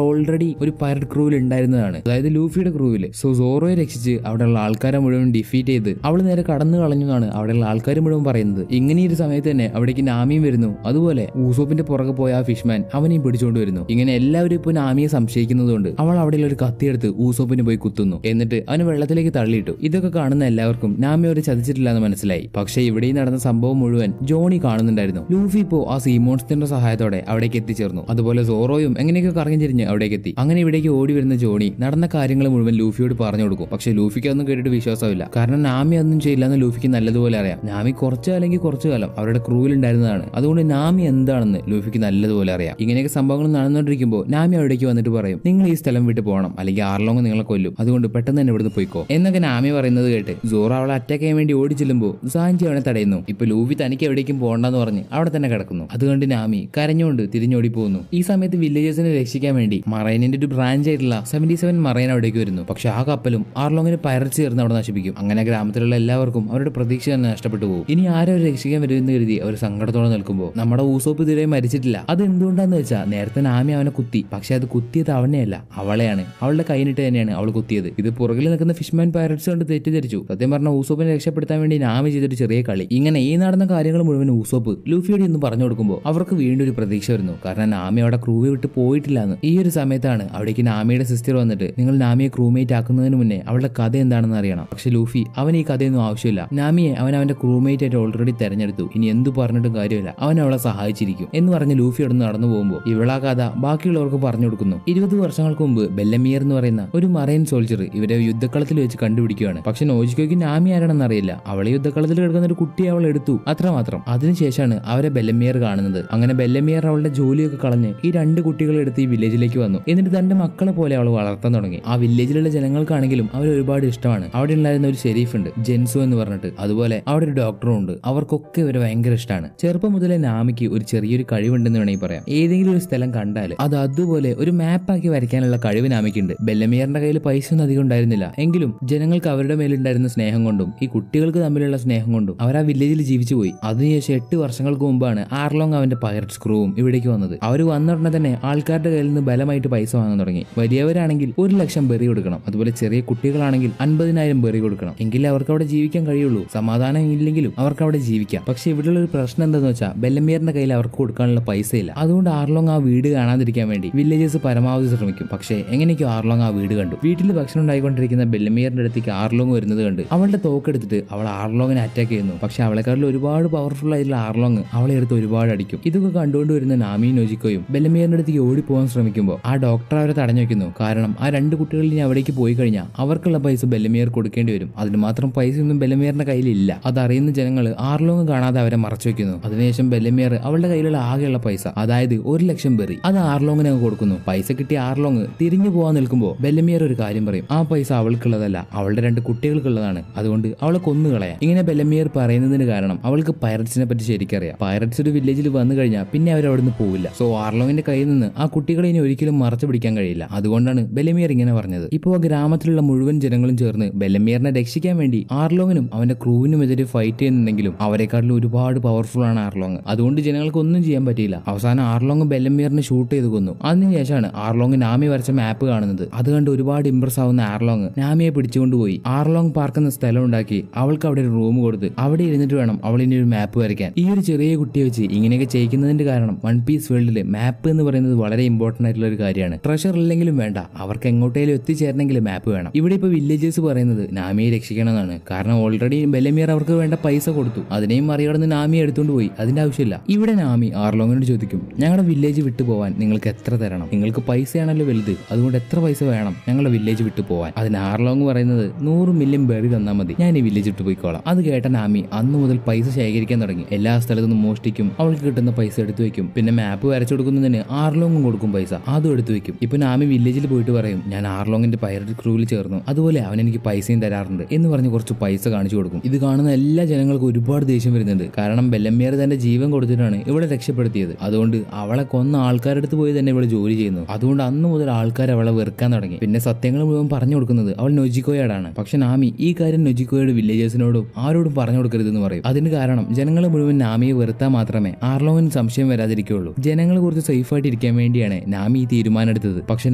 ഓൾറെഡി ഒരു പൈററ്റ് ക്രൂവിൽ ഉണ്ടായിരുന്നതാണ്, അതായത് ലൂഫിയുടെ ക്രൂവില്. സോ സോറോയെ രക്ഷിച്ച് അവിടെയുള്ള ആൾക്കാരെ മുഴുവൻ ഡിഫീറ്റ് ചെയ്ത് അവൾ നേരെ കടന്നു കളഞ്ഞു എന്നാണ് അവിടെയുള്ള ആൾക്കാർ മുഴുവൻ പറയുന്നത്. ഇങ്ങനെ ഒരു സമയത്ത് തന്നെ അവിടേക്ക് നാമിയും വരുന്നു. അതുപോലെ ഊസോപ്പിന്റെ പുറകെ പോയ ആ ഫിഷ്മാൻ അവനെയും പിടിച്ചുകൊണ്ട് വരുന്നു. ഇങ്ങനെ എല്ലാവരും ഇപ്പൊ നാമിയെ സംശയിക്കുന്നതുകൊണ്ട് അവൾ അവിടെയുള്ള ഒരു കത്തിയെടുത്ത് ഊസോപ്പിന് പോയി കുത്തുന്നു. എന്നിട്ട് അവന് വെള്ളത്തിലേക്ക് തള്ളിയിട്ടു. ഇതൊക്കെ കാണുന്ന എല്ലാവർക്കും നാമി അവരെ ചതിച്ചിട്ടില്ല എന്ന് മനസ്സിലായി. പക്ഷെ ഇവിടെ നടന്ന സംഭവം മുഴുവൻ ജോണി കാണുന്നുണ്ടായിരുന്നു. ലൂഫി ഇപ്പോ ആ സീമോൺസിന്റെ സഹായത്തോടെ അവിടേക്ക് എത്തിച്ചേർന്നു. അതുപോലെ സോറോയും എങ്ങനെയൊക്കെ കറങ്ങി തിരിഞ്ഞ് അവിടേക്ക് എത്തി. അങ്ങനെ ഇവിടേക്ക് ഓടി വരുന്ന ജോണി നടന്ന കാര്യങ്ങൾ മുഴുവൻ ലൂഫിയോട് പറഞ്ഞു കൊടുക്കും. പക്ഷെ ലൂഫിക്ക് അതൊന്നും കേട്ടിട്ട് വിശ്വാസമില്ല. കാരണം നാമി അതൊന്നും ചെയ്യില്ല എന്ന് ലൂഫിക്ക് നല്ലതുപോലെ അറിയാം. നാമി കുറച്ച് അല്ലെങ്കിൽ കുറച്ചു കാലം അവരുടെ ക്രൂവിൽ ഉണ്ടായിരുന്നതാണ്. അതുകൊണ്ട് നാമി എന്താണെന്ന് ലൂഫിക്ക് നല്ലതുപോലെ അറിയാം. ഇങ്ങനെയൊക്കെ സംഭവങ്ങൾ നടന്നുകൊണ്ടിരിക്കുമ്പോൾ നാമി അവിടേക്ക് വന്നിട്ട് പറയും, നിങ്ങൾ ഈ സ്ഥലം വിട്ട് പോകണം, അല്ലെങ്കിൽ ആർലോങ് നിങ്ങളെ കൊല്ലും, അതുകൊണ്ട് പെട്ടെന്ന് തന്നെ ഇവിടുന്ന് പോയിക്കോ എന്നൊക്കെ നാമി പറയുന്നത് കേട്ട് സോറോ അവളെ അറ്റാക്ക് ചെയ്യാൻ വേണ്ടി ഓടി ചെല്ലുമ്പോൾ സാഞ്ചി അവനെ തടയുന്നു. ഇപ്പൊ ലൂഫി തനിക്ക് എവിടേക്കും പോകണ്ടെന്ന് പറഞ്ഞ് അവിടെ തന്നെ കിടക്കുന്നു. അതുകൊണ്ട് നാമി കരഞ്ഞുകൊണ്ട് തിരിഞ്ഞോടി പോകുന്നു. ഈ സമയത്ത് വില്ലേജേഴ്സിനെ രക്ഷിക്കാൻ വേണ്ടി മറൈനിന്റെ ഒരു ബ്രാഞ്ച് ആയിട്ടുള്ള 77 മറൈൻ അവിടേക്ക് വരുന്നു. പക്ഷെ ആ കപ്പലും ആർലോങ്ങിന് പൈററ്റ്സ് ചേർന്ന് അവിടെ നശിപ്പിക്കും. അങ്ങനെ ഗ്രാമത്തിലുള്ള എല്ലാവർക്കും അവരുടെ പ്രതീക്ഷ തന്നെ നഷ്ടപ്പെട്ടു പോകും. ഇനി ആരും രക്ഷിക്കാൻ വരുമെന്ന് കരുതി അവർ സങ്കടത്തോടെ നിൽക്കുമ്പോൾ നമ്മുടെ ഊസോപ്പ് ഇതുവരെ മരിച്ചിട്ടില്ല. അത് എന്തുകൊണ്ടാന്ന് വെച്ചാൽ നേരത്തെ നാമി അവനെ കുത്തി. പക്ഷെ അത് കുത്തിയത് അവനെയല്ല, അവളെയാണ്. അവളുടെ കൈനിട്ട് തന്നെയാണ് അവൾ കുത്തിയത്. ഇത് പുറകിൽ നിൽക്കുന്ന ഫിഷ്മാൻ പൈററ്റ്സ് കൊണ്ട് തെറ്റിദ്ധരിച്ചു. സത്യം പറഞ്ഞ ഊസോപ്പിനെ രക്ഷപ്പെടുത്താൻ വേണ്ടി നാമി ചെയ്തൊരു ചെറിയ കളി. ഇങ്ങനെ ഈ നടന്ന കാര്യങ്ങൾ മുഴുവൻ ഊസോപ്പ് ലൂഫിയോട് ഇന്ന് പറഞ്ഞു കൊടുക്കുമ്പോൾ അവർക്ക് വീണ്ടും ഒരു പ്രതീക്ഷ വരുന്നു. കാരണം നാമി അവിടെ ക്രൂവെ വിട്ട് പോയിട്ടില്ല എന്ന്. ഈ ഒരു സമയത്താണ് അവിടേക്ക് നാമിയുടെ സിസ്റ്റർ വന്നിട്ട്, നിങ്ങൾ നാമിയെ ക്രൂമേറ്റ് ആക്കുന്നതിന് മുന്നേ അവളുടെ കഥ എന്താണെന്ന് അറിയണം. പക്ഷെ ലൂഫി അവൻ ഈ കഥയൊന്നും ആവശ്യമില്ല. നാമിയെ അവന്റെ ക്രൂമേറ്റ് ആയിട്ട് ഓൾറെഡി തെരഞ്ഞെടുത്തു. ഇനി എന്തു പറഞ്ഞിട്ടും കാര്യമില്ല, അവൻ അവളെ സഹായിച്ചിരിക്കും എന്ന് പറഞ്ഞ് ലൂഫി അവിടെ നടന്നു പോകുമ്പോൾ ഇവളാ കഥ ബാക്കിയുള്ളവർക്ക് പറഞ്ഞു കൊടുക്കുന്നു. 20 വർഷങ്ങൾക്ക് മുമ്പ് ബെല്ലമിയർ എന്ന് പറയുന്ന ഒരു മറൈൻ സോൾജർ ഇവരെ യുദ്ധക്കളത്തിൽ വെച്ച് കണ്ടുപിടിക്കുകയാണ്. പക്ഷെ നോജിക്കോയ്ക്ക് നാമി ആരാണെന്ന് അറിയില്ല. അവളെ യുദ്ധക്കളത്തിൽ കിടക്കുന്ന ഒരു കുട്ടിയെ അവൾ എടുത്തു, അത്രമാത്രം. അതിനുശേഷമാണ് അവരെ ബെല്ലമിയർ കാണുന്നത്. അങ്ങനെ ബെല്ലമിയർ അവളുടെ ജോലിയൊക്കെ കളഞ്ഞ് ഈ 2 കുട്ടികളെ എടുത്ത് ഈ വില്ലേജിലേക്ക് വന്നു. എന്നിട്ട് തന്റെ മക്കളെ പോലെ അവൾ വളർത്താൻ തുടങ്ങി. ആ വില്ലേജിലുള്ള ജനങ്ങൾക്കാണെങ്കിലും അവർ ഒരുപാട് ഇഷ്ടമാണ്. അവിടെ ഉണ്ടായിരുന്ന ഒരു ഷെരീഫ് ഉണ്ട്, ജെൻസു എന്ന് പറഞ്ഞിട്ട്. അതുപോലെ അവിടെ ഒരു ഡോക്ടറും ഉണ്ട്. അവർക്കൊക്കെ ഇവരെ ഭയങ്കര ഇഷ്ടമാണ്. ചെറുപ്പം മുതലേ നാമിക്ക് ഒരു ചെറിയൊരു കഴിവുണ്ടെന്ന് വേണമെങ്കിൽ പറയാം. ഏതെങ്കിലും ഒരു സ്ഥലം കണ്ടാൽ അത് അതുപോലെ ഒരു മാപ്പാക്കി വരയ്ക്കാനുള്ള കഴിവ് നാമിക്കുണ്ട്. ബെല്ലമിയറിന്റെ കയ്യിൽ പൈസ ഒന്നും അധികം ഉണ്ടായിരുന്നില്ല. എങ്കിലും ജനങ്ങൾക്ക് അവരുടെ മേലുണ്ടായിരുന്ന സ്നേഹം കൊണ്ടും ഈ കുട്ടികൾക്ക് തമ്മിലുള്ള സ്നേഹം കൊണ്ടും അവർ ആ വില്ലേജിൽ ജീവിച്ചു പോയി. അതിനുശേഷം 8 വർഷങ്ങൾക്ക് മുമ്പാണ് ആർലോങ് അവന്റെ പൈററ്റ്സ് ക്രൂവും ഇവിടേക്ക് വന്നത്. അവർ വന്ന ഉടനെ തന്നെ ആൾക്കാരുടെ കയ്യിൽ നിന്ന് ബലമായിട്ട് പൈസ വാങ്ങാൻ തുടങ്ങി. വലിയവരാണെങ്കിൽ 1 ലക്ഷം ബെറി കൊടുക്കണം. അതുപോലെ ചെറിയ കുട്ടികളാണെങ്കിൽ 50,000 ബെറി കൊടുക്കണം. എങ്കിലേ അവർക്ക് അവിടെ ജീവിക്കാൻ കഴിയുള്ളൂ. സമാധാനം ഇല്ലെങ്കിലും അവർക്ക് അവിടെ ജീവിക്കാം. പക്ഷെ ഇവിടെയുള്ള ഒരു പ്രശ്നം എന്താണെന്ന് വെച്ചാൽ ബെല്ലമിയറിന്റെ കയ്യിൽ അവർക്ക് കൊടുക്കാനുള്ള പൈസ ഇല്ല. അതുകൊണ്ട് ആർലോങ് ആ വീട് കാണാതിരിക്കാൻ വേണ്ടി വില്ലേജേഴ്സ് പരമാവധി ശ്രമിക്കും. പക്ഷേ എങ്ങനെയൊക്കെയോ ആർലോങ് ആ വീട് കണ്ടു. വീട്ടിൽ ഭക്ഷണം ഉണ്ടായിക്കൊണ്ടിരിക്കുന്ന ബെല്ലമിയറിന്റെ അടുത്തേക്ക് ആർലോങ് വരുന്നത് കണ്ട് അവളുടെ തോക്കെടുത്തിട്ട് അവൾ ആർലോങ്ങിനെ അറ്റാക്ക് ചെയ്യുന്നു. പക്ഷെ അവളെക്കാരിൽ ഒരുപാട് പവർഫുൾ ആയിട്ടുള്ള ആർലോങ് അവളെ എടുത്ത് ഒരുപാട് അടിക്കും. ഇതൊക്കെ കണ്ടുകൊണ്ട് വരുന്ന നാമി നോജിക്കോയും ബെല്ലമിയറിന്റെ അടുത്തേക്ക് ഓടിപ്പോകാൻ ശ്രമിക്കുമ്പോൾ ആ ഡോക്ടർ അവരെ തടഞ്ഞു വെക്കുന്നു. കാരണം ആ 2 കുട്ടികളിൽ ഇനി അവിടേക്ക് പോയി കഴിഞ്ഞാൽ അവർക്കുള്ള പൈസ ബെല്ലമിയർ കൊടുക്കേണ്ടി വരും. അതിന് മാത്രം പൈസ ഒന്നും ബെല്ലമിയറിന്റെ കയ്യിലില്ല. അതറിയുന്ന ജനങ്ങൾ ആർലോങ് കാണാതെ അവരെ മറച്ചു വെക്കുന്നു. അതിനുശേഷം ബെല്ലമിയർ അവളുടെ കയ്യിലുള്ള ആകെയുള്ള പൈസ, അതായത് 1 ലക്ഷം ബെറി, അത് ആർലോങ്ങിനെ കൊടുക്കുന്നു. പൈസ കിട്ടിയ ആർലോങ് തിരിഞ്ഞു പോകാൻ നിൽക്കുമ്പോൾ ബെല്ലമിയർ ഒരു കാര്യം പറയും, ആ പൈസ അവൾക്കുള്ളതല്ല, അവളുടെ 2 കുട്ടികൾക്കുള്ളതാണ്. അതുകൊണ്ട് അവളെ കൊന്നുകളയാം. ഇങ്ങനെ ബെല്ലമിയർ പറയുന്നതിന് കാരണം അവൾക്ക് പൈററ്റ്സിനെ പറ്റി ശരിക്കറിയാം. പൈററ്റ്സ് ഒരു വില്ലേജിൽ വന്നു കഴിഞ്ഞാൽ പിന്നെ അവർ അവിടെ നിന്ന് പോവില്ല. സോ ആർലോങ്ങിന്റെ കയ്യിൽ നിന്ന് ആ കുട്ടികളെ ഇനി ഒരിക്കലും മറച്ചു പിടിക്കാൻ കഴിയില്ല. അതുകൊണ്ടാണ് ബെല്ലമിയർ ഇങ്ങനെ പറഞ്ഞത്. ഇപ്പോൾ ആ ഗ്രാമത്തിലുള്ള മുഴുവൻ ജനങ്ങളും ചേർന്ന് ബെല്ലമിയറിനെ രക്ഷിക്കാൻ വേണ്ടി ആർലോങ്ങിനും അവന്റെ ക്രൂവിനുമെതിരെ ഫൈറ്റ് ചെയ്യുന്നുണ്ടെങ്കിലും അവരെക്കാട്ടിലും ഒരുപാട് പവർഫുൾ ആണ് ആർലോങ്. അതുകൊണ്ട് ജനങ്ങൾക്ക് ഒന്നും ചെയ്യാൻ പറ്റിയില്ല. അവസാനം ആർലോങ് ബെല്ലമിയറിനെ ഷൂട്ട് ചെയ്ത് കൊന്നു. അതിനുശേഷമാണ് ആർലോങ് നാമി വരച്ച മാപ്പ് കാണുന്നത്. അത് കണ്ട് ഒരുപാട് ഇംപ്രസ് ആവുന്ന ആർലോങ് നാമിയെ പിടിച്ചുകൊണ്ടുപോയി ആർലോങ് പാർക്ക് എന്ന സ്ഥലം ഉണ്ടാക്കി അവൾക്ക് അവിടെ ഒരു റൂം കൊടുത്ത് അവിടെ ഇരുന്നിട്ട് വേണം അവൾ ഇനി ഒരു മാപ്പ് വരയ്ക്കാൻ. ഈ ഒരു ചെറിയ കുട്ടിയെ വെച്ച് ഇങ്ങനെയൊക്കെ ചെയ്യിക്കുന്നതിന്റെ കാരണം വൺ പീസ് വേൾഡിൽ മാപ്പ് എന്ന് പറയുന്നത് വളരെ ഇമ്പോർട്ടന്റ് ആയിട്ടുള്ള ഒരു കാര്യമാണ്. ട്രഷർ ഇല്ലെങ്കിലും വേണ്ട, അവർക്ക് എങ്ങോട്ടേലും എത്തിച്ചേരണമെങ്കിൽ മാപ്പ് വേണം. ഇവിടെ ഇപ്പൊ വില്ലേജേഴ്സ് പറയുന്നത് നാമിയെ രക്ഷിക്കണമെന്നാണ്. കാരണം ഓൾറെഡി ബെല്ലമിയർ അവർക്ക് വേണ്ട പൈസ കൊടുത്തു, അതിനെയും മറികടന്ന് നാമിയെ എടുത്തുകൊണ്ട് പോയി. അതിന്റെ ആവശ്യമില്ല. ഇവിടെ നാമി ആർലോങ്ങിനോട് ചോദിക്കും, ഞങ്ങളുടെ വില്ലേജ് വിട്ടു പോവാൻ നിങ്ങൾക്ക് എത്ര തരണം? നിങ്ങൾക്ക് പൈസയാണല്ലോ വലുത്, അതുകൊണ്ട് എത്ര പൈസ വേണം ഞങ്ങളുടെ വില്ലേജ് വിട്ടു പോവാൻ? അതിന് ആർലോങ് പറയുന്നത് 100 മില്യൺ ബെറി തന്നാൽ മതി, ഞാൻ ഈ വില്ലേജ് വിട്ടു പോയിക്കോളാം. അത് കേട്ട നാമി അന്ന് മുതൽ പൈസ ശേഖരിക്കാൻ തുടങ്ങി. എല്ലാ സ്ഥലത്തു നിന്നും മോഷ്ടിക്കും, അവൾക്ക് കിട്ടുന്ന പൈസ എടുത്തു വെക്കും. പിന്നെ മാപ്പ് വരച്ചു കൊടുക്കുന്നതിന് ആർലോങ്ങും കൊടുക്കും പൈസ, അതും എടുത്തു വെക്കും. ഇപ്പൊ നാമി വില്ലേജിൽ പോയിട്ട് പറയും, ഞാൻ ആർലോങ്ങിന്റെ പൈററ്റ് ക്രൂവിൽ ചേർന്നു, അതുപോലെ അവൻ എനിക്ക് പൈസയും തരാറുണ്ട് എന്ന് പറഞ്ഞ് കുറച്ച് പൈസ കാണിച്ചു കൊടുക്കും. ഇത് കാണുന്ന എല്ലാ ജനങ്ങൾക്കും ഒരുപാട് ദേഷ്യം വരുന്നുണ്ട്. കാരണം ബെല്ലമിയർ തന്റെ ജീവൻ കൊടുത്തിട്ടാണ് ഇവിടെ രക്ഷപ്പെടുത്തിയത്. അതുകൊണ്ട് അവളെ കൊന്ന ആൾക്കാരുടെ അടുത്ത് പോയി തന്നെ ഇവിടെ ജോലി ചെയ്യുന്നു. അതുകൊണ്ട് അന്ന് മുതൽ ആൾക്കാർ അവളെ വെറുക്കാൻ തുടങ്ങി. പിന്നെ സത്യങ്ങൾ മുഴുവൻ പറഞ്ഞു കൊടുക്കുന്നത് അവൾ നൊജിക്കോയോടാണ്. പക്ഷെ നാമി ഈ കാര്യം നൊജിക്കോയുടെ വില്ലേജേഴ്സിനോടും ആരോടും പറഞ്ഞു കൊടുക്കരുതെന്ന് പറയും. അതിന് കാരണം ജനങ്ങൾ മുഴുവൻ നാമിയെ വെറുത്താൽ മാത്രമേ ആർലോങ്ങിന് സംശയം വരാതിരിക്കുള്ളൂ. ജനങ്ങൾ കുറച്ച് സേഫ് ആയിട്ട് ഇരിക്കാൻ വേണ്ടിയാണ് നാമി ഈ തീരുമാനം എടുത്തത്. പക്ഷെ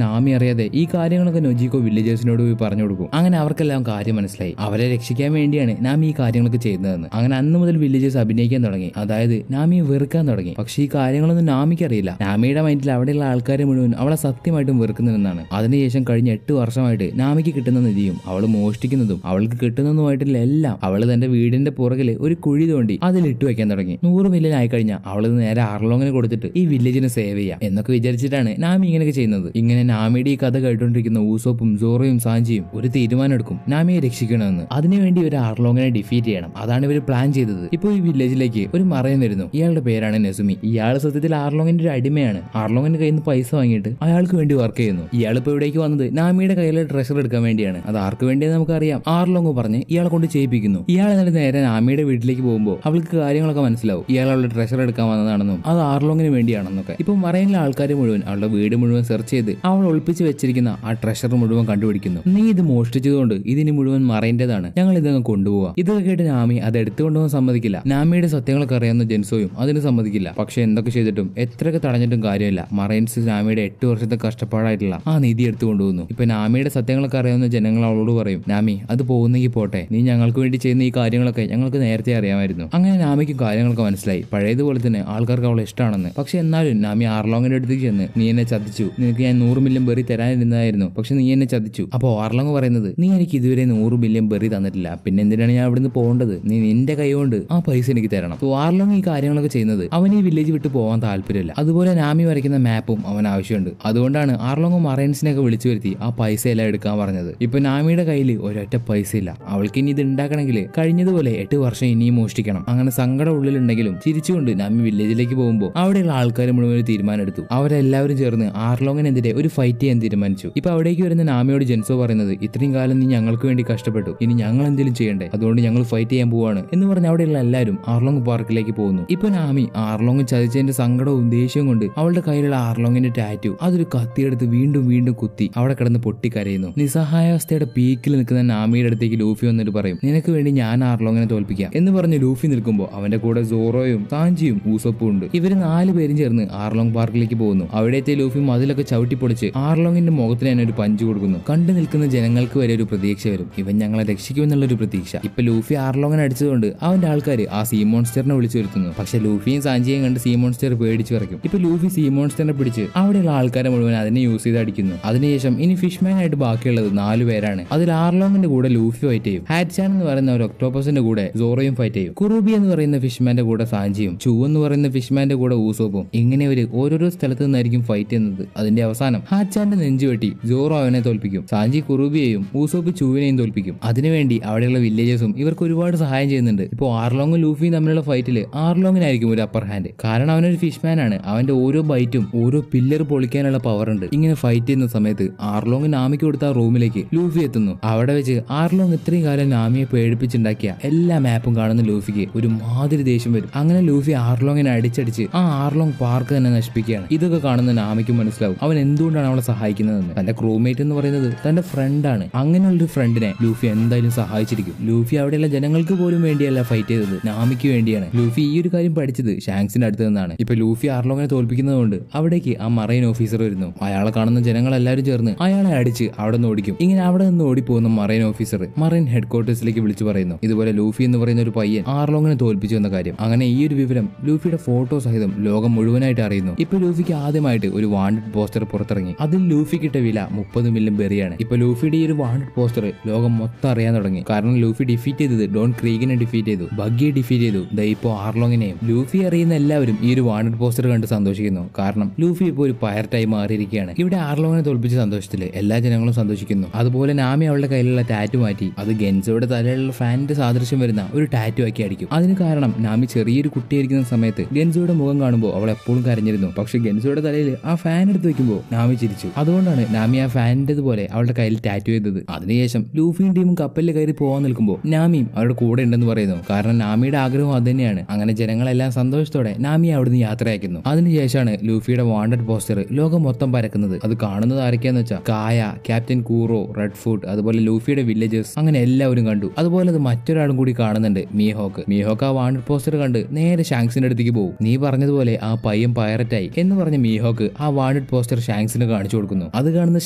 നാമി അറിയാതെ ഈ കാര്യങ്ങളൊക്കെ നൊജിക്കോ വില്ലേജേഴ്സിനോട് പോയി പറഞ്ഞു കൊടുക്കും. അങ്ങനെ അവർക്കെല്ലാം കാര്യം മനസ്സിലായി. അവരെ രക്ഷിക്കാൻ വേണ്ടിയാണ് നാമി ഈ കാര്യങ്ങളൊക്കെ ചെയ്യുന്നതെന്ന്. അങ്ങനെ അന്ന് മുതൽ വില്ലേജേഴ്സ് അഭിനയിക്കാൻ തുടങ്ങി, അതായത് നാമിയെ വെറുക്കാൻ തുടങ്ങി. പക്ഷെ ഈ കാര്യങ്ങളൊന്നും നാമിക്ക് അറിയില്ല. നാമിയുടെ മൈൻഡിൽ അവിടെയുള്ള ആൾക്കാരെ മുഴുവൻ അവളെ സത്യമായിട്ടും വെറുക്കുന്നതെന്നാണ്. അതിനുശേഷം കഴിഞ്ഞ 8 വർഷമായിട്ട് നാമിക്ക് കിട്ടുന്ന നിധിയും അവൾ മോഷ്ടിക്കുന്നതും അവൾക്ക് കിട്ടുന്നതുമായിട്ടുള്ള എല്ലാം അവൾ തന്റെ വീടിന്റെ പുറകില് ഒരു കുഴി തോണ്ടി അതിലിട്ട് വെക്കാൻ തുടങ്ങി. 100 മില്യൺ ആയി കഴിഞ്ഞാൽ അവൾ നേരെ ആർലോങ്ങിന് കൊടുത്തിട്ട് ഈ വില്ലേജിനെ സേവ് ചെയ്യാം എന്നൊക്കെ വിചാരിച്ചിട്ടാണ് നാമി ഇങ്ങനെയൊക്കെ ചെയ്യുന്നത്. ഇങ്ങനെ നാമിയുടെ ഈ കഥ കേട്ടുകൊണ്ടിരിക്കുന്ന ഊസോപ്പും സോറോയും സാഞ്ചിയും ഒരു തീരുമാനം എടുക്കും, നാമിയെ രക്ഷിക്കണമെന്ന്. അതിനുവേണ്ടി ഒരു ആർലോങ്ങിനെ ഡിഫീറ്റ് ചെയ്യണം. അതാണ് ഇവർ പ്ലാൻ ചെയ്തത്. ഇപ്പൊ ഈ വില്ലേജിലേക്ക് ഒരു മറയൻ വരുന്നു. ഇയാളുടെ പേരാണ് നെസുമി. ഇയാൾ സത്യത്തിൽ ആർലോങ്ങിന്റെ ഒരു അടിമയാണ്. ആർലോങ്ങിന്റെ കയ്യിൽ നിന്ന് പൈസ വാങ്ങിയിട്ട് അയാൾക്ക് വേണ്ടി വർക്ക് ചെയ്യുന്നു. ഇയാളിപ്പോ ഇവിടേക്ക് വന്നത് നാമിയുടെ കയ്യിലെ ട്രഷർ എടുക്കാൻ വേണ്ടിയാണ്. അത് ആർക്ക് വേണ്ടിയെന്ന് നമുക്കറിയാം. ആർലോങ് പറഞ്ഞ് ഇയാളെ കൊണ്ട് ചെയ്യിപ്പിക്കുന്നു. ഇയാൾ എന്നിട്ട് നേരെ നാമിയുടെ വീട്ടിലേക്ക് പോകുമ്പോൾ അവൾക്ക് കാര്യങ്ങളൊക്കെ മനസ്സിലാവും. ഇയാൾ അവളുടെ ട്രഷർ എടുക്കാൻ വന്നതാണെന്നും അത് ആർലോങ്ങിന് വേണ്ടിയാണെന്നൊക്കെ. ഇപ്പൊ മറയിലെ ആൾക്കാർ മുഴുവൻ അവളുടെ വീട് മുഴുവൻ സെർച്ച് ചെയ്ത് അവൾ ഒളിപ്പിച്ച് വെച്ചിരിക്കുന്ന ആ ട്രഷർ മുഴുവൻ കണ്ടുപിടിക്കുന്നു. നീ ഇത് മോഷ്ടിച്ചതുകൊണ്ട് ഇതിന് മുഴുവൻ മറയിന്റേതാണ്, ഞങ്ങൾ ഇതങ്ങ് കൊണ്ടുപോവാം. ഇതൊക്കെ കേട്ട് നാമി അത് എടുത്തുകൊണ്ടുപോകാൻ സമ്മതിക്കില്ല. നാമിയുടെ സത്യങ്ങളൊക്കെ അറിയാവുന്ന ജെൻസോയും അതിന് സമ്മതിക്കില്ല. പക്ഷെ എന്തൊക്കെ ചെയ്തിട്ടും എത്രയൊക്കെ തടഞ്ഞിട്ടും കാര്യമില്ല. മറൈൻസ് നാമിയുടെ 8 വർഷത്തെ കഷ്ടപ്പാടായിട്ടുള്ള ആ നിധി എടുത്തു കൊണ്ടുപോകുന്നു. ഇപ്പൊ നാമിയുടെ സത്യങ്ങളൊക്കെ അറിയാവുന്ന ജനങ്ങൾ അവളോട് പറയും, നാമി അത് പോകുന്നെങ്കിൽ പോട്ടെ, നീ ഞങ്ങൾക്ക് വേണ്ടി ചെയ്യുന്ന ഈ കാര്യങ്ങളൊക്കെ ഞങ്ങൾക്ക് നേരത്തെ അറിയാമായിരുന്നു. അങ്ങനെ നാമിക്കും കാര്യങ്ങളൊക്കെ മനസ്സിലായി. പഴയതുപോലെ തന്നെ ആൾക്കാർക്ക് അവളെ ഇഷ്ടമാണെന്ന്. പക്ഷെ എന്നാലും നാമി ആർലോങ്ങിന്റെ അടുത്തേക്ക് ചെന്ന്, നീ എന്നെ ചതിച്ചു, നിനക്ക് ഞാൻ 100 മില്യൺ ബെറി തരാനിരുന്നതായിരുന്നു, പക്ഷെ നീ എന്നെ ചതിച്ചു. അപ്പൊ ആർലോങ് പറയുന്നത്, നീ എനിക്ക് ഇതുവരെ 100 മില്യൺ ബെറി തന്നിട്ടില്ല, പിന്നെ എന്തിനാണ് ഞാൻ ഇവിടുന്ന് പോകേണ്ടത്? നീ നിന്റെ കൈ കൊണ്ട് ആ പൈസ എനിക്ക് തരണം. ആർലോങ് ഈ കാര്യങ്ങളൊക്കെ ചെയ്യുന്നത് അവൻ ഈ വില്ലേജ് വിട്ട് പോകാൻ താല്പര്യമില്ല. അതുപോലെ നാമി വരയ്ക്കുന്ന മാപ്പും അവൻ ആവശ്യമുണ്ട്. അതുകൊണ്ടാണ് ആർലോങ് മറൈൻസിനെയൊക്കെ വിളിച്ചു വരുത്തി ആ പൈസ എല്ലാം എടുക്കാൻ പറഞ്ഞത്. ഇപ്പൊ നാമിയുടെ കയ്യിൽ ഒരൊറ്റ പൈസ ഇല്ല. അവൾക്ക് ഇനി ഇത് ഉണ്ടാക്കണമെങ്കിൽ കഴിഞ്ഞതുപോലെ 8 വർഷം ഇനിയും മോഷ്ടിക്കണം. അങ്ങനെ സങ്കടം ഉള്ളിലുണ്ടെങ്കിലും ചിരിച്ചുകൊണ്ട് നാമി വില്ലേജിലേക്ക് പോകുമ്പോൾ അവിടെയുള്ള ആൾക്കാർ മുഴുവൻ തീരുമാനം എടുത്തു. അവരെല്ലാവരും ചേർന്ന് ആർലോങ്ങിനെതിരെ ഒരു ഫൈറ്റ് ചെയ്യാൻ തീരുമാനിച്ചു. ഇപ്പൊ അവിടേക്ക് വരുന്ന നാമിയോട് ജെൻസോ പറയുന്നത്, ഇത്രയും കാലം നീ ഞങ്ങൾക്ക് വേണ്ടി കഷ്ടപ്പെട്ടു, ഇനി ഞങ്ങൾ എന്തെങ്കിലും ചെയ്യണ്ടേ, അതുകൊണ്ട് ഞങ്ങൾ ഫൈറ്റ് ചെയ്യാൻ പോവാണ് എന്ന് പറഞ്ഞ് അവിടെയുള്ള എല്ലാവരും ആർലോങ് പാർക്കിലേക്ക് പോകുന്നു. ഇപ്പൊ നാമി ആർലോങ് ചതിച്ചതിന്റെ സങ്കടവും ദേഷ്യവും കൊണ്ട് അവളുടെ കയ്യിലുള്ള ആർലോങ്ങിന്റെ ടാറ്റു അതൊരു കത്തിയെടുത്ത് വീണ്ടും വീണ്ടും കുത്തി അവിടെ കിടന്ന് പൊട്ടിക്കരയുന്നു. നിസ്സഹായാവസ്ഥയുടെ പീക്കിൽ നിൽക്കുന്ന നാമിയുടെ അടുത്തേക്ക് ലൂഫി വന്നിട്ട് പറയും, നിനക്ക് വേണ്ടി ഞാൻ ആർലോങ്ങിനെ തോൽപ്പിക്കാം എന്ന് പറഞ്ഞ് ലൂഫി നിൽക്കുമ്പോൾ അവന്റെ കൂടെ സോറോയും സാഞ്ചിയും ഊസപ്പും ഉണ്ട്. ഇവര് 4 പേരും ചേർന്ന് ആർലോങ് പാർക്കിലേക്ക് പോകുന്നു. അവിടത്തെ ലൂഫി മതിലൊക്കെ ചവിട്ടിപ്പൊളിച്ച് ആർലോങ്ങിന്റെ മുഖത്തിന് തന്നെ ഒരു പഞ്ച് കൊടുക്കുന്നു. കണ്ടു നിൽക്കുന്ന ജനങ്ങൾക്ക് വരെ ഒരു പ്രതീക്ഷ വരും, ഇവൻ ഞങ്ങളെ രക്ഷിക്കുമെന്നുള്ളൊരു പ്രതീക്ഷ. ഇപ്പൊ ലൂഫി ആർലോങ്ങിനെ അടിച്ചതുകൊണ്ട് അവന്റെ ആൾക്കാർ ആ സീ മോൺസ്റ്ററിനെ വിളിച്ചു വരുത്തുന്നു. പക്ഷെ ലൂഫിയും സാഞ്ചിയും കണ്ട് സീ മോൺസ്റ്റർ പേടിച്ചു വരയ്ക്കും. ഇപ്പൊ ലൂഫി സീ മോൺസ്റ്ററിനെ പിടിച്ച് അവിടെയുള്ള ആൾക്കാരെ മുഴുവൻ അതിനെ യൂസ് ചെയ്ത് അടിക്കുന്നു. അതിനുശേഷം ഇനി ഫിഷ്മാൻ ആയിട്ട് ബാക്കിയുള്ളത് 4 പേരാണ്. അതിൽ ആർലോങ്ങിന്റെ കൂടെ ലൂഫി ഫൈറ്റ് ചെയ്യും. ഹാറ്റ്ചാൻ എന്ന് പറയുന്ന ഒരു ഒക്ടോപ്പസിന്റെ കൂടെ സോറോയും ഫൈറ്റ് ചെയ്യും. കുറുബി എന്ന് പറയുന്ന ഫിഷ്മാന്റെ കൂടെ സാഞ്ചിയും ചൂ എന്ന് പറയുന്ന ഫിഷ്മാന്റെ കൂടെ ഊസോപ്പും ഇങ്ങനെ ഒരു ഓരോരോ സ്ഥലത്ത് നിന്നായിരിക്കും ഫൈറ്റ് ചെയ്യുന്നത്. അതിന്റെ അവസാനം ഹാറ്റ്ചാന്റെ നെഞ്ചു വെട്ടി സോറോ അവനെ തോൽപ്പിക്കും. സാഞ്ചി കുറുബിയെയും ഊസോപ്പ് ചൂവിനെയും തോൽപ്പിക്കും. അതിനുവേണ്ടി അവിടെയുള്ള വില്ലേജേഴ്സും ഇവർക്ക് ഒരുപാട് സഹായം ചെയ്യുന്നുണ്ട്. ഇപ്പോൾ ആർലോങ്ങും ലൂഫിയും തമ്മിലുള്ള ഫൈറ്റിൽ ആർലോങ്ങിനായിരിക്കും ഒരു അപ്പർ ഹാൻഡ്. കാരണം അവനൊരു ഫിഷ്മാൻ ആണ്. അവന്റെ ഓരോ ബൈറ്റും ഓരോ പില്ലർ പൊളിക്കാനുള്ള പവർ ഉണ്ട്. ഇങ്ങനെ ഫൈറ്റ് ചെയ്യുന്ന സമയത്ത് ആർലോങ് നാമിക്ക് കൊടുത്ത റൂമിലേക്ക് ലൂഫി എത്തുന്നു. അവിടെ വെച്ച് ആർലോങ് ഇത്രയും കാലം നാമിയെ പേടിപ്പിച്ചുണ്ടാക്കിയ എല്ലാ മാപ്പും കാണുന്ന ലൂഫിക്ക് ഒരു മാതിരി ദേഷ്യം വരും. അങ്ങനെ ലൂഫി ആർലോങ്ങിനെ അടിച്ചടിച്ച് ആ ആർലോങ് പാർക്ക് തന്നെ നശിപ്പിക്കുകയാണ്. ഇതൊക്കെ കാണുന്ന നാമിക്ക് മനസ്സിലാവും അവൻ എന്തുകൊണ്ടാണ് അവളെ സഹായിക്കുന്നതെന്ന്. തന്റെ ക്രൂമേറ്റ് എന്ന് പറയുന്നത് തന്റെ ഫ്രണ്ടാണ്. അങ്ങനെയുള്ളൊരു ഫ്രണ്ടിനെ ലൂഫി എന്തായാലും സഹായിച്ചിരിക്കും. ലൂഫി അവിടെയുള്ള ജനങ്ങൾക്ക് പോലും വേണ്ടിയല്ല ഫൈറ്റ് ചെയ്തത്, നാമിക്ക് വേണ്ടിയാണ്. ലൂഫി ഈ ഒരു കാര്യം പഠിച്ചത് ഷാങ്സിന്റെ അടുത്ത് നിന്നാണ്. ഇപ്പൊ ലൂഫി ആർലോങ്ങിനെ തോൽപ്പിക്കുന്നതുകൊണ്ട് അവിടേക്ക് ആ മറൈൻ ഓഫീസർ വരുന്നു. അയാളെ കാണുന്ന ജനങ്ങളെല്ലാവരും ചേർന്ന് അയാളെ അടിച്ച് അവിടെ നിന്ന് ഓടിക്കും. ഇങ്ങനെ അവിടെ നിന്ന് ഓടിപ്പോകുന്ന മറൈൻ ഓഫീസർ മറൈൻ ഹെഡ്ക്വാർട്ടേഴ്സിലേക്ക് വിളിച്ചു പറയുന്നു, ഇതുപോലെ ലൂഫി എന്ന് പറയുന്ന ഒരു പയ്യൻ ആർലോങ്ങിനെ തോൽപ്പിച്ചു എന്ന കാര്യം. അങ്ങനെ ഈ ഒരു വിവരം ലൂഫിയുടെ ഫോട്ടോ സഹിതം ലോകം മുഴുവനായിട്ട് അറിയുന്നു. ഇപ്പൊ ലൂഫിക്ക് ആദ്യമായിട്ട് ഒരു വാണ്ടഡ് പോസ്റ്റർ പുറത്തിറങ്ങി. അതിൽ ലൂഫിക്കിട്ട വില 30 മില്യൺ ബെറിയാണ്. ഇപ്പൊ ലൂഫിയുടെ ഈ ഒരു വാണ്ടഡ് പോസ്റ്റർ ലോകം മൊത്തം അറിയാൻ തുടങ്ങി. കാരണം ലൂഫി ഡിഫീറ്റ് ചെയ്തത് ഡോൺ ക്രീഗിനെ ഡിഫീറ്റ് ചെയ്തു, ബഗ്ഗിയെ ഡിഫീറ്റ് ചെയ്തു, ഇപ്പോ ആർലോങ്ങിനെയും. ലൂഫി അറിയുന്ന എല്ലാവരും ഈ ഒരു വാണ്ടഡ് പോസ്റ്റർ കണ്ട് സന്തോഷിക്കുന്നു. കാരണം ലൂഫി ഇപ്പോൾ ഒരു പൈററ്റായി മാറിയിരിക്കുകയാണ്. ഇവിടെ ആർലോങ്ങിനെ തോൽപ്പിച്ച സന്തോഷത്തില് എല്ലാ ജനങ്ങളും സന്തോഷിക്കുന്നു. അതുപോലെ നാമി അവളുടെ കയ്യിലുള്ള ടാറ്റു മാറ്റി അത് ഗെൻസോയുടെ തലയിലുള്ള ഫാനിന്റെ സാദൃശ്യം വരുന്ന ഒരു ടാറ്റു ആക്കി അടിക്കും. അതിന് കാരണം നാമി ചെറിയൊരു കുട്ടിയായിരിക്കുന്ന സമയത്ത് ഗെൻസോയുടെ മുഖം കാണുമ്പോൾ അവൾ എപ്പോഴും കരഞ്ഞിരുന്നു. പക്ഷെ ഗെൻസോയുടെ തലയിൽ ആ ഫാൻ എടുത്ത് വെക്കുമ്പോൾ നാമി ചിരിച്ചു. അതുകൊണ്ടാണ് നാമി ആ ഫാനിന്റേതുപോലെ അവളുടെ കയ്യിൽ ടാറ്റു ചെയ്തത്. അതിനുശേഷം ലൂഫിയും ടീമും കപ്പലിൽ കയറി പോകാൻ നിൽക്കുമ്പോൾ നാമിയും അവരുടെ കൂടെ ഉണ്ടെന്ന് പറയുന്നു. കാരണം നാമിയുടെ ആഗ്രഹം അത് തന്നെയാണ്. അങ്ങനെ ജനങ്ങളെല്ലാം സന്തോഷത്തോടെ നാമിയെ അവിടുന്ന് യാത്രയാക്കുന്നു. അതിനുശേഷമാണ് ലൂഫിയുടെ വാണ്ടഡ് പോസ്റ്റർ ലോകം മൊത്തം പരക്കുന്നത്. അത് കാണുന്നത് ആരൊക്കെയാന്ന് വെച്ചാൽ കായ, ക്യാപ്റ്റൻ കൂറോ, റെഡ് ഫുഡ്, അതുപോലെ ലൂഫിയുടെ വില്ലേജേഴ്സ്, അങ്ങനെ എല്ലാവരും കണ്ടു. അതുപോലെ അത് മറ്റൊരാളും കൂടി കാണുന്നുണ്ട്, മീഹോക്ക്. മീഹോക്ക് ആ വാണ്ടഡ് പോസ്റ്റർ കണ്ട് നേരെ ഷാങ്സിന്റെ അടുത്തേക്ക് പോകും. നീ പറഞ്ഞതുപോലെ ആ പയ്യൻ പൈററ്റായി എന്ന് പറഞ്ഞ മീഹോക്ക് ആ വാണ്ടഡ് പോസ്റ്റർ ഷാങ്സിന് കാണിച്ചു കൊടുക്കുന്നു. അത് കാണുന്ന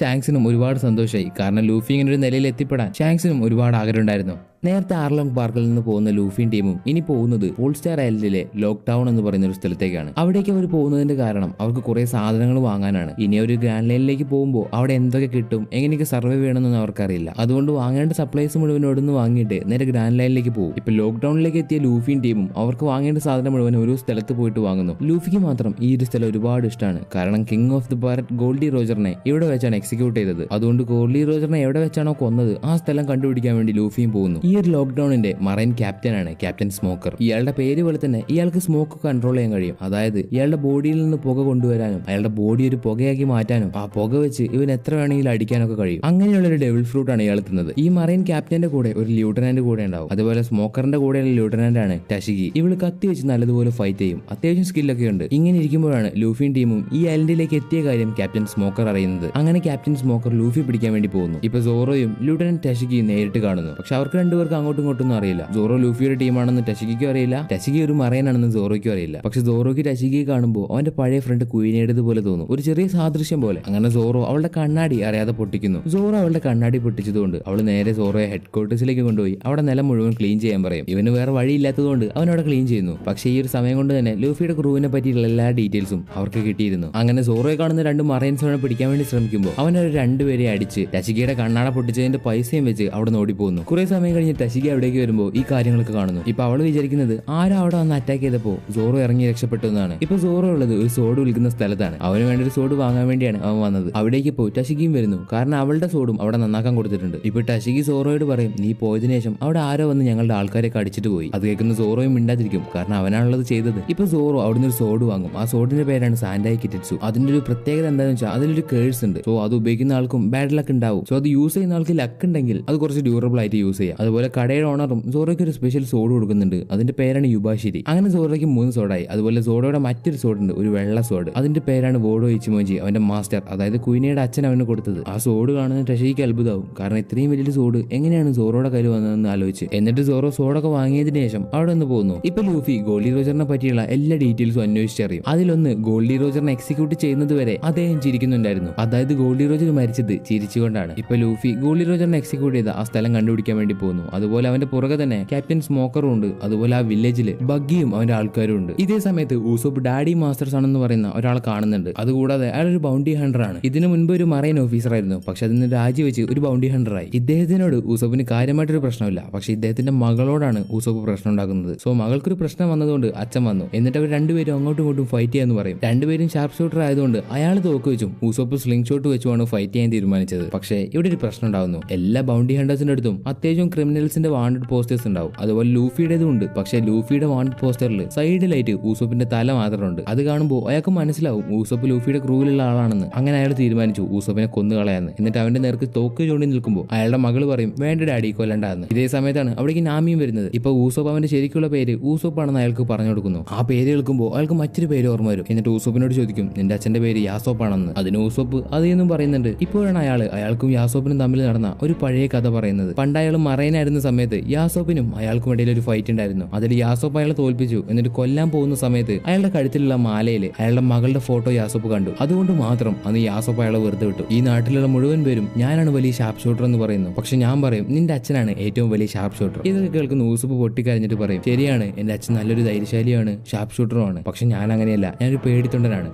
ഷാങ്സിനും ഒരുപാട് സന്തോഷമായി. കാരണം ലൂഫി ഇങ്ങനെ ഒരു നിലയിൽ എത്തിപ്പെടാൻ ഷാങ്സിനും ഒരുപാട് ആഗ്രഹം ഉണ്ടായിരുന്നു. നേരത്തെ ആർലോങ് പാർക്കിൽ നിന്ന് പോകുന്ന ലൂഫിയും ടീമും ഇനി പോകുന്നത് പോൾസ്റ്റാർ ഐലൻഡിലെ ലോക്ക് ടൗൺ എന്ന് പറയുന്ന ഒരു സ്ഥലത്തേക്കാണ്. അവിടേക്ക് അവർ പോകുന്നതിന്റെ കാരണം അവർക്ക് കുറെ സാധനങ്ങൾ വാങ്ങാനാണ്. ഇനി ഒരു ഗ്രാൻഡ് ലൈനിലേക്ക് പോകുമ്പോൾ അവിടെ എന്തൊക്കെ കിട്ടും, എങ്ങനെയൊക്കെ സർവൈവ് ചെയ്യണമെന്ന് അവർക്കറിയില്ല. അതുകൊണ്ട് വാങ്ങേണ്ട സപ്ലൈസ് മുഴുവൻ ഒടുന്ന് വാങ്ങിയിട്ട് നേരെ ഗ്രാൻഡ് ലൈനിലേക്ക് പോകും. ഇപ്പൊ ലോക്ക് ഡൌണിലേക്ക് എത്തിയ ലൂഫിയും ടീമും അവർക്ക് വാങ്ങേണ്ട സാധനം മുഴുവൻ ഒരു സ്ഥലത്ത് പോയിട്ട് വാങ്ങുന്നു. ലൂഫിക്ക് മാത്രം ഈ ഒരു സ്ഥലം ഒരുപാട് ഇഷ്ടമാണ്. കാരണം king of the pirate Gol D റോജറിനെ ഇവിടെ വെച്ചാണ് എക്സിക്യൂട്ട് ചെയ്തത്. അതുകൊണ്ട് ഗോൾഡി റോജറിനെ എവിടെ വെച്ചാണോ കൊന്നത് ആ സ്ഥലം കണ്ടുപിടിക്കാൻ വേണ്ടി ലൂഫിയും പോകുന്നു. ഈ ഒരു ലോക്ക്ഡൌണിന്റെ മറൈൻ ക്യാപ്റ്റനാണ് ക്യാപ്റ്റൻ സ്മോക്കർ. ഇയാളുടെ പേര് പോലെ തന്നെ ഇയാൾക്ക് സ്മോക്ക് കൺട്രോൾ ചെയ്യാൻ കഴിയും. അതായത് ഇയാളുടെ ബോഡിയിൽ നിന്ന് പുക കൊണ്ടുവരാനും അയാളുടെ ബോഡി ഒരു പുകയാക്കി മാറ്റാനും ആ പുക വെച്ച് ഇവൻ എത്ര വേണമെങ്കിലും അടിക്കാനൊക്കെ കഴിയും. അങ്ങനെയുള്ള ഒരു ഡെവിൾ ഫ്രൂട്ട് ആണ് ഇയാൾ തിന്നത്. ഈ മറൈൻ ക്യാപ്റ്റന്റെ കൂടെ ഒരു ലൂട്ടനന്റ് കൂടെ ഉണ്ടാവും. അതുപോലെ സ്മോക്കറിന്റെ കൂടെയുള്ള ലൂട്ടനന്റ് ആണ് ടഷിഗി. ഇവള് കത്തി വെച്ച് നല്ലതുപോലെ ഫൈറ്റ് ചെയ്യും. അത്യാവശ്യം സ്കില്ലൊക്കെ ഉണ്ട്. ഇങ്ങനെ ഇരിക്കുമ്പോഴാണ് ലൂഫിയും ടീമും ഈ ഐലൻഡിലേക്ക് എത്തിയ കാര്യം ക്യാപ്റ്റൻ സ്മോക്കർ അറിയുന്നത്. അങ്ങനെ ക്യാപ്റ്റൻ സ്മോക്കർ ലൂഫി പിടിക്കാൻ വേണ്ടി പോകുന്നു. ഇപ്പൊ സോറോയും ലൂട്ടനന്റ് ടഷിഗിയും നേരിട്ട് കാണുന്നു. പക്ഷെ അവർക്ക് രണ്ടുപേർക്ക് അങ്ങോട്ടും ഇങ്ങോട്ടൊന്നും അറിയില്ല. സോറോ ലൂഫിയുടെ ടീമാണെന്ന് ടഷിഗിക്കും അറിയില്ല, ടഷിഗി ഒരു മറൈനാണെന്ന് സോറോയ്ക്കും അറിയില്ല. പക്ഷെ സോറോയ്ക്ക് ടഷിഗിയെ കാണുമ്പോൾ അവന്റെ പഴയ ഫ്രണ്ട് കുയിനേടതുപോലെ തോന്നും, ഒരു ചെറിയ സാദൃശ്യം പോലെ. അങ്ങനെ സോറോ അവളുടെ കണ്ണാടി അറിയാതെ പൊട്ടിക്കുന്നു. സോറോ അവളുടെ കണ്ണാടി പൊട്ടിച്ചതുകൊണ്ട് അവൾ നേരെ സോറോയെ ഹെഡ് ക്വാർട്ടേഴ്സിലേക്ക് കൊണ്ടുപോയി അവിടെ നിലം മുഴുവൻ ക്ലീൻ ചെയ്യാൻ പറയും. ഇവന് വേറെ വഴിയില്ലാത്തതുകൊണ്ട് അവൻ അവിടെ ക്ലീൻ ചെയ്യുന്നു. പക്ഷേ ഈ ഒരു സമയം കൊണ്ട് തന്നെ ലൂഫിയുടെ ക്രൂവിനെ പറ്റിയുള്ള എല്ലാ ഡീറ്റെയിൽസും അവർക്ക് കിട്ടിയിരുന്നു. അങ്ങനെ സോറോയെ കാണുന്ന രണ്ട് മറൈൻസിനെ പിടിക്കാൻ വേണ്ടി ശ്രമിക്കുമ്പോൾ അവൻ ഒരു രണ്ടുപേരെ അടിച്ച് ടഷിഗിയുടെ കണ്ണാട പൊട്ടിച്ചതിന്റെ പൈസയും വെച്ച് അവിടെ നിന്ന് ഓടിപ്പോകുന്നു. കുറെ സമയം കഴിഞ്ഞ് ടഷിഗി അവിടേക്ക് വരുമ്പോൾ ഈ കാര്യങ്ങളൊക്കെ കാണുന്നു. ഇപ്പൊ അവള് വിചാരിക്കുന്നത് ആരും അവിടെ വന്ന് അറ്റാക്ക് ചെയ്തപ്പോ സോറോ ഇറങ്ങി രക്ഷപ്പെട്ടു എന്നാണ്. ഇപ്പൊ സോറോ ഉള്ളത് ഒരു സോഡ് വിൽക്കുന്ന സ്ഥലത്താണ്. അവന് വേണ്ടി ഒരു സോഡ് വാങ്ങാൻ വേണ്ടിയാണ് അവൻ വന്നത്. അവിടേക്ക് പോയി ടഷിഗിയും വരുന്നു. കാരണം അവളുടെ സോഡും അവിടെ നന്നാക്കാൻ കൊടുത്തിട്ടുണ്ട്. ഇപ്പൊ ടഷിഗി സോറോയോട് പറയും, നീ പോയതിനു ശേഷം അവിടെ ആരോ വന്ന് ഞങ്ങളുടെ ആൾക്കാരെയൊക്കെ അടിച്ചിട്ട് പോയി. അത് കേൾക്കുന്ന സോറോയും മിണ്ടാതിരിക്കും, കാരണം അവനാണുള്ളത് ചെയ്തത്. ഇപ്പൊ സോറോ അവിടുന്ന് ഒരു സോഡ് വാങ്ങും. ആ സോഡിന്റെ പേരാണ് സാൻഡായി കിറ്റിറ്റ്സു. അതിന്റെ ഒരു പ്രത്യേകത എന്താണെന്ന് വെച്ചാൽ അതിലൊരു കേഴ്സ് ഉണ്ട്. സോ അത് ഉപയോഗിക്കുന്ന ആൾക്കും ബാഡ് ലക്ക് ഉണ്ടാവും. സോ അത് യൂസ് ചെയ്യുന്ന ആൾക്ക് ലക്ക് ഉണ്ടെങ്കിൽ അത് കുറച്ച് ഡ്യൂറബിൾ ആയിട്ട് യൂസ് ചെയ്യാം. അതുപോലെ കടയുടെ ഓണറും സോറോയ്ക്ക് ഒരു സ്പെഷ്യൽ സോഡ് കൊടുക്കുന്നുണ്ട്. അതിന്റെ പേരാണ് യുബാഷിരി. അങ്ങനെ സോഡോയ്ക്ക് 3 സോഡായി. അതുപോലെ സോഡോയുടെ മറ്റൊരു സോഡ് ഉണ്ട്, ഒരു വെള്ള സോഡ്. അതിന്റെ പേരാണ് വോഡോ ഇച്ചിമോജി, അവന്റെ മാസ്റ്റർ, അതായത് കുയിനയുടെ അച്ഛൻ അവന് കൊടുത്തത്. ആ സോഡ് കാണുന്ന ടഷിക്ക് അത്ഭുതമാവും. കാരണം ഇത്രയും വലിയൊരു സോഡ് എങ്ങനെയാണ് സോറോയുടെ കയ്യിൽ വന്നതെന്ന് ആലോചിച്ച്. എന്നിട്ട് സോറോ സോഡൊക്കെ വാങ്ങിയതിനു ശേഷം അവിടെ നിന്ന് പോകുന്നു. ഇപ്പൊ ലൂഫി ഗോൾഡി റോജറിനെ പറ്റിയുള്ള എല്ലാ ഡീറ്റെയിൽസും അന്വേഷിച്ചറിയും. അതിലൊന്ന്, ഗോൾഡി റോജറിനെ എക്സിക്യൂട്ട് ചെയ്യുന്നത് വരെ അദ്ദേഹം ചിരിക്കുന്നുണ്ടായിരുന്നു. അതായത് ഗോൾഡി റോജർ മരിച്ചത് ചിരിച്ചുകൊണ്ടാണ്. ഇപ്പൊ ലൂഫി ഗോൾഡി റോജറിനെ എക്സിക്യൂട്ട് ചെയ്ത ആ സ്ഥലം കണ്ടുപിടിക്കാൻ വേണ്ടി പോകുന്നു. അതുപോലെ അവന്റെ പുറകെ തന്നെ ക്യാപ്റ്റൻ സ്മോക്കറും ഉണ്ട്. അതുപോലെ ആ വില്ലേജില് ബഗ്ഗിയും അവന്റെ ആൾക്കാരും ഉണ്ട്. ഇതേ സമയത്ത് ഊസോപ്പ് ഡാഡി മാസ്റ്റേഴ്സ് ആണെന്ന് പറയുന്ന ഒരാൾ കാണുന്നുണ്ട്. അതുകൂടാതെ അയാൾ ഒരു ബൗണ്ടി ഹണ്ടർ ആണ്. ഇതിനു മുൻപ് ഒരു മറൈൻ ഓഫീസർ ആയിരുന്നു. പക്ഷെ അതിന് രാജിവെച്ച് ഒരു ബൗണ്ടി ഹണ്ടർ ആയി. ഇദ്ദേഹത്തിനോട് ഊസോപ്പിന് കാര്യമായിട്ടൊരു പ്രശ്നമില്ല. പക്ഷെ ഇദ്ദേഹത്തിന്റെ മകളോടാണ് ഊസോപ്പ് പ്രശ്നം ഉണ്ടാക്കുന്നത്. സോ മകൾക്കൊരു പ്രശ്നം വന്നതുകൊണ്ട് അച്ഛൻ വന്നു. എന്നിട്ട് അവർ രണ്ടുപേരും അങ്ങോട്ടും ഇങ്ങോട്ടും ഫൈറ്റ് ചെയ്യാന്ന് പറയും. രണ്ടുപേരും ഷാർപ്പ് ഷൂട്ടർ ആയതുകൊണ്ട് അയാൾ തോക്ക് വെച്ചും ഊസോപ്പ് സ്ലിംഗ് ഷോട്ട് വെച്ചുമാണ് ഫൈറ്റ് ചെയ്യാൻ തീരുമാനിച്ചത്. പക്ഷേ ഇവിടെ ഒരു പ്രശ്നം ഉണ്ടാവുന്നു. എല്ലാ ബൗണ്ടി ഹണ്ടേഴ്സിന്റെ അടുത്തും അത്യാവശ്യം ക്രിമിനൽസിന്റെ വാണ്ടഡ് പോസ്റ്റേഴ്സ് ഉണ്ടാവും. അതുപോലെ ലൂഫിയുടേതും ഉണ്ട്. പക്ഷേ ലൂഫിയുടെ വാണ്ടഡ് പോസ്റ്ററിൽ സൈഡിലായിട്ട് ഊസോപ്പിന്റെ തല മാത്രമുണ്ട്. അത് കാണുമ്പോൾ അയാൾക്ക് മനസ്സിലാവും ഊസോപ്പ് ലൂഫിയുടെ ക്രൂവിലുള്ള ആളാണെന്ന്. അങ്ങനെ അയാൾ തീരുമാനിച്ചു ഊസോപ്പിനെ കൊന്നുകളയാന്ന്. എന്നിട്ട് അവന്റെ നേർക്ക് തോക്ക് ചൂണ്ടി നിൽക്കുമ്പോൾ അയാളുടെ മകള് പറയും, വേണ്ട ഡാഡി കൊല്ലണ്ടാന്ന്. ഇതേ സമയത്താണ് അവിടേക്ക് നാമിയും വരുന്നത്. ഇപ്പൊ ഊസോപ്പ് അവന്റെ ശരിക്കുള്ള പേര് ഊസോപ്പ് ആണെന്ന് അയാൾക്ക് പറഞ്ഞു കൊടുക്കുന്നു. ആ പേര് കേൾക്കുമ്പോൾ അയാൾക്ക് മറ്റൊരു പേര് ഓർമ്മ വരും. എന്നിട്ട് ഊസോപ്പിനോട് ചോദിക്കും, നിന്റെ അച്ഛന്റെ പേര് യാസോപ്പ് ആണെന്ന്. അതിന് ഊസോപ്പ് അതെന്നും പറയുന്നുണ്ട്. ഇപ്പോഴാണ് അയാൾക്കും യാസോപ്പിനും തമ്മിൽ നടന്ന ഒരു പഴയ കഥ പറയുന്നത്. പണ്ട് അയാൾ മറൈനായിരുന്ന സമയത്ത് യാസോപ്പിനും അയാൾക്കും ഇടയിൽ ഒരു ഫൈറ്റ് ഉണ്ടായിരുന്നു. അതിൽ യാസോപ്പ് അയാളെ തോൽപ്പിച്ചു. എന്നിട്ട് കൊല്ലാൻ പോകുന്ന സമയത്ത് അയാളുടെ കഴുത്തിലുള്ള മാലയിൽ അയാളുടെ മകളുടെ ഫോട്ടോ യാസോപ്പ് കണ്ടു. അതുകൊണ്ട് മാത്രം അന്ന് യാസോപ്പ് അയാളെ വെറുതെ വിട്ടു. ഈ നാട്ടിലുള്ള മുഴുവൻ പേരും ഞാനാണ് വലിയ ഷാർപ്പ് ഷൂട്ടർ എന്ന് പറയുന്നു. പക്ഷെ ഞാൻ പറയും നിന്റെ അച്ഛനാണ് ഏറ്റവും വലിയ ഷാർപ്പ് ഷൂട്ടർ. ഇതൊക്കെ കേൾക്കുന്ന ഊസപ്പ് പൊട്ടിക്കരഞ്ഞിട്ട് പറയും, ശരിയാണ്, എന്റെ അച്ഛൻ നല്ലൊരു ധൈര്യശാലിയാണ്, ഷാർപ്പ് ഷൂട്ടറുമാണ്. പക്ഷെ ഞാൻ ഞാൻ അങ്ങനെയല്ല, ഞാനൊരു പേടിത്തൊണ്ടനാണ്.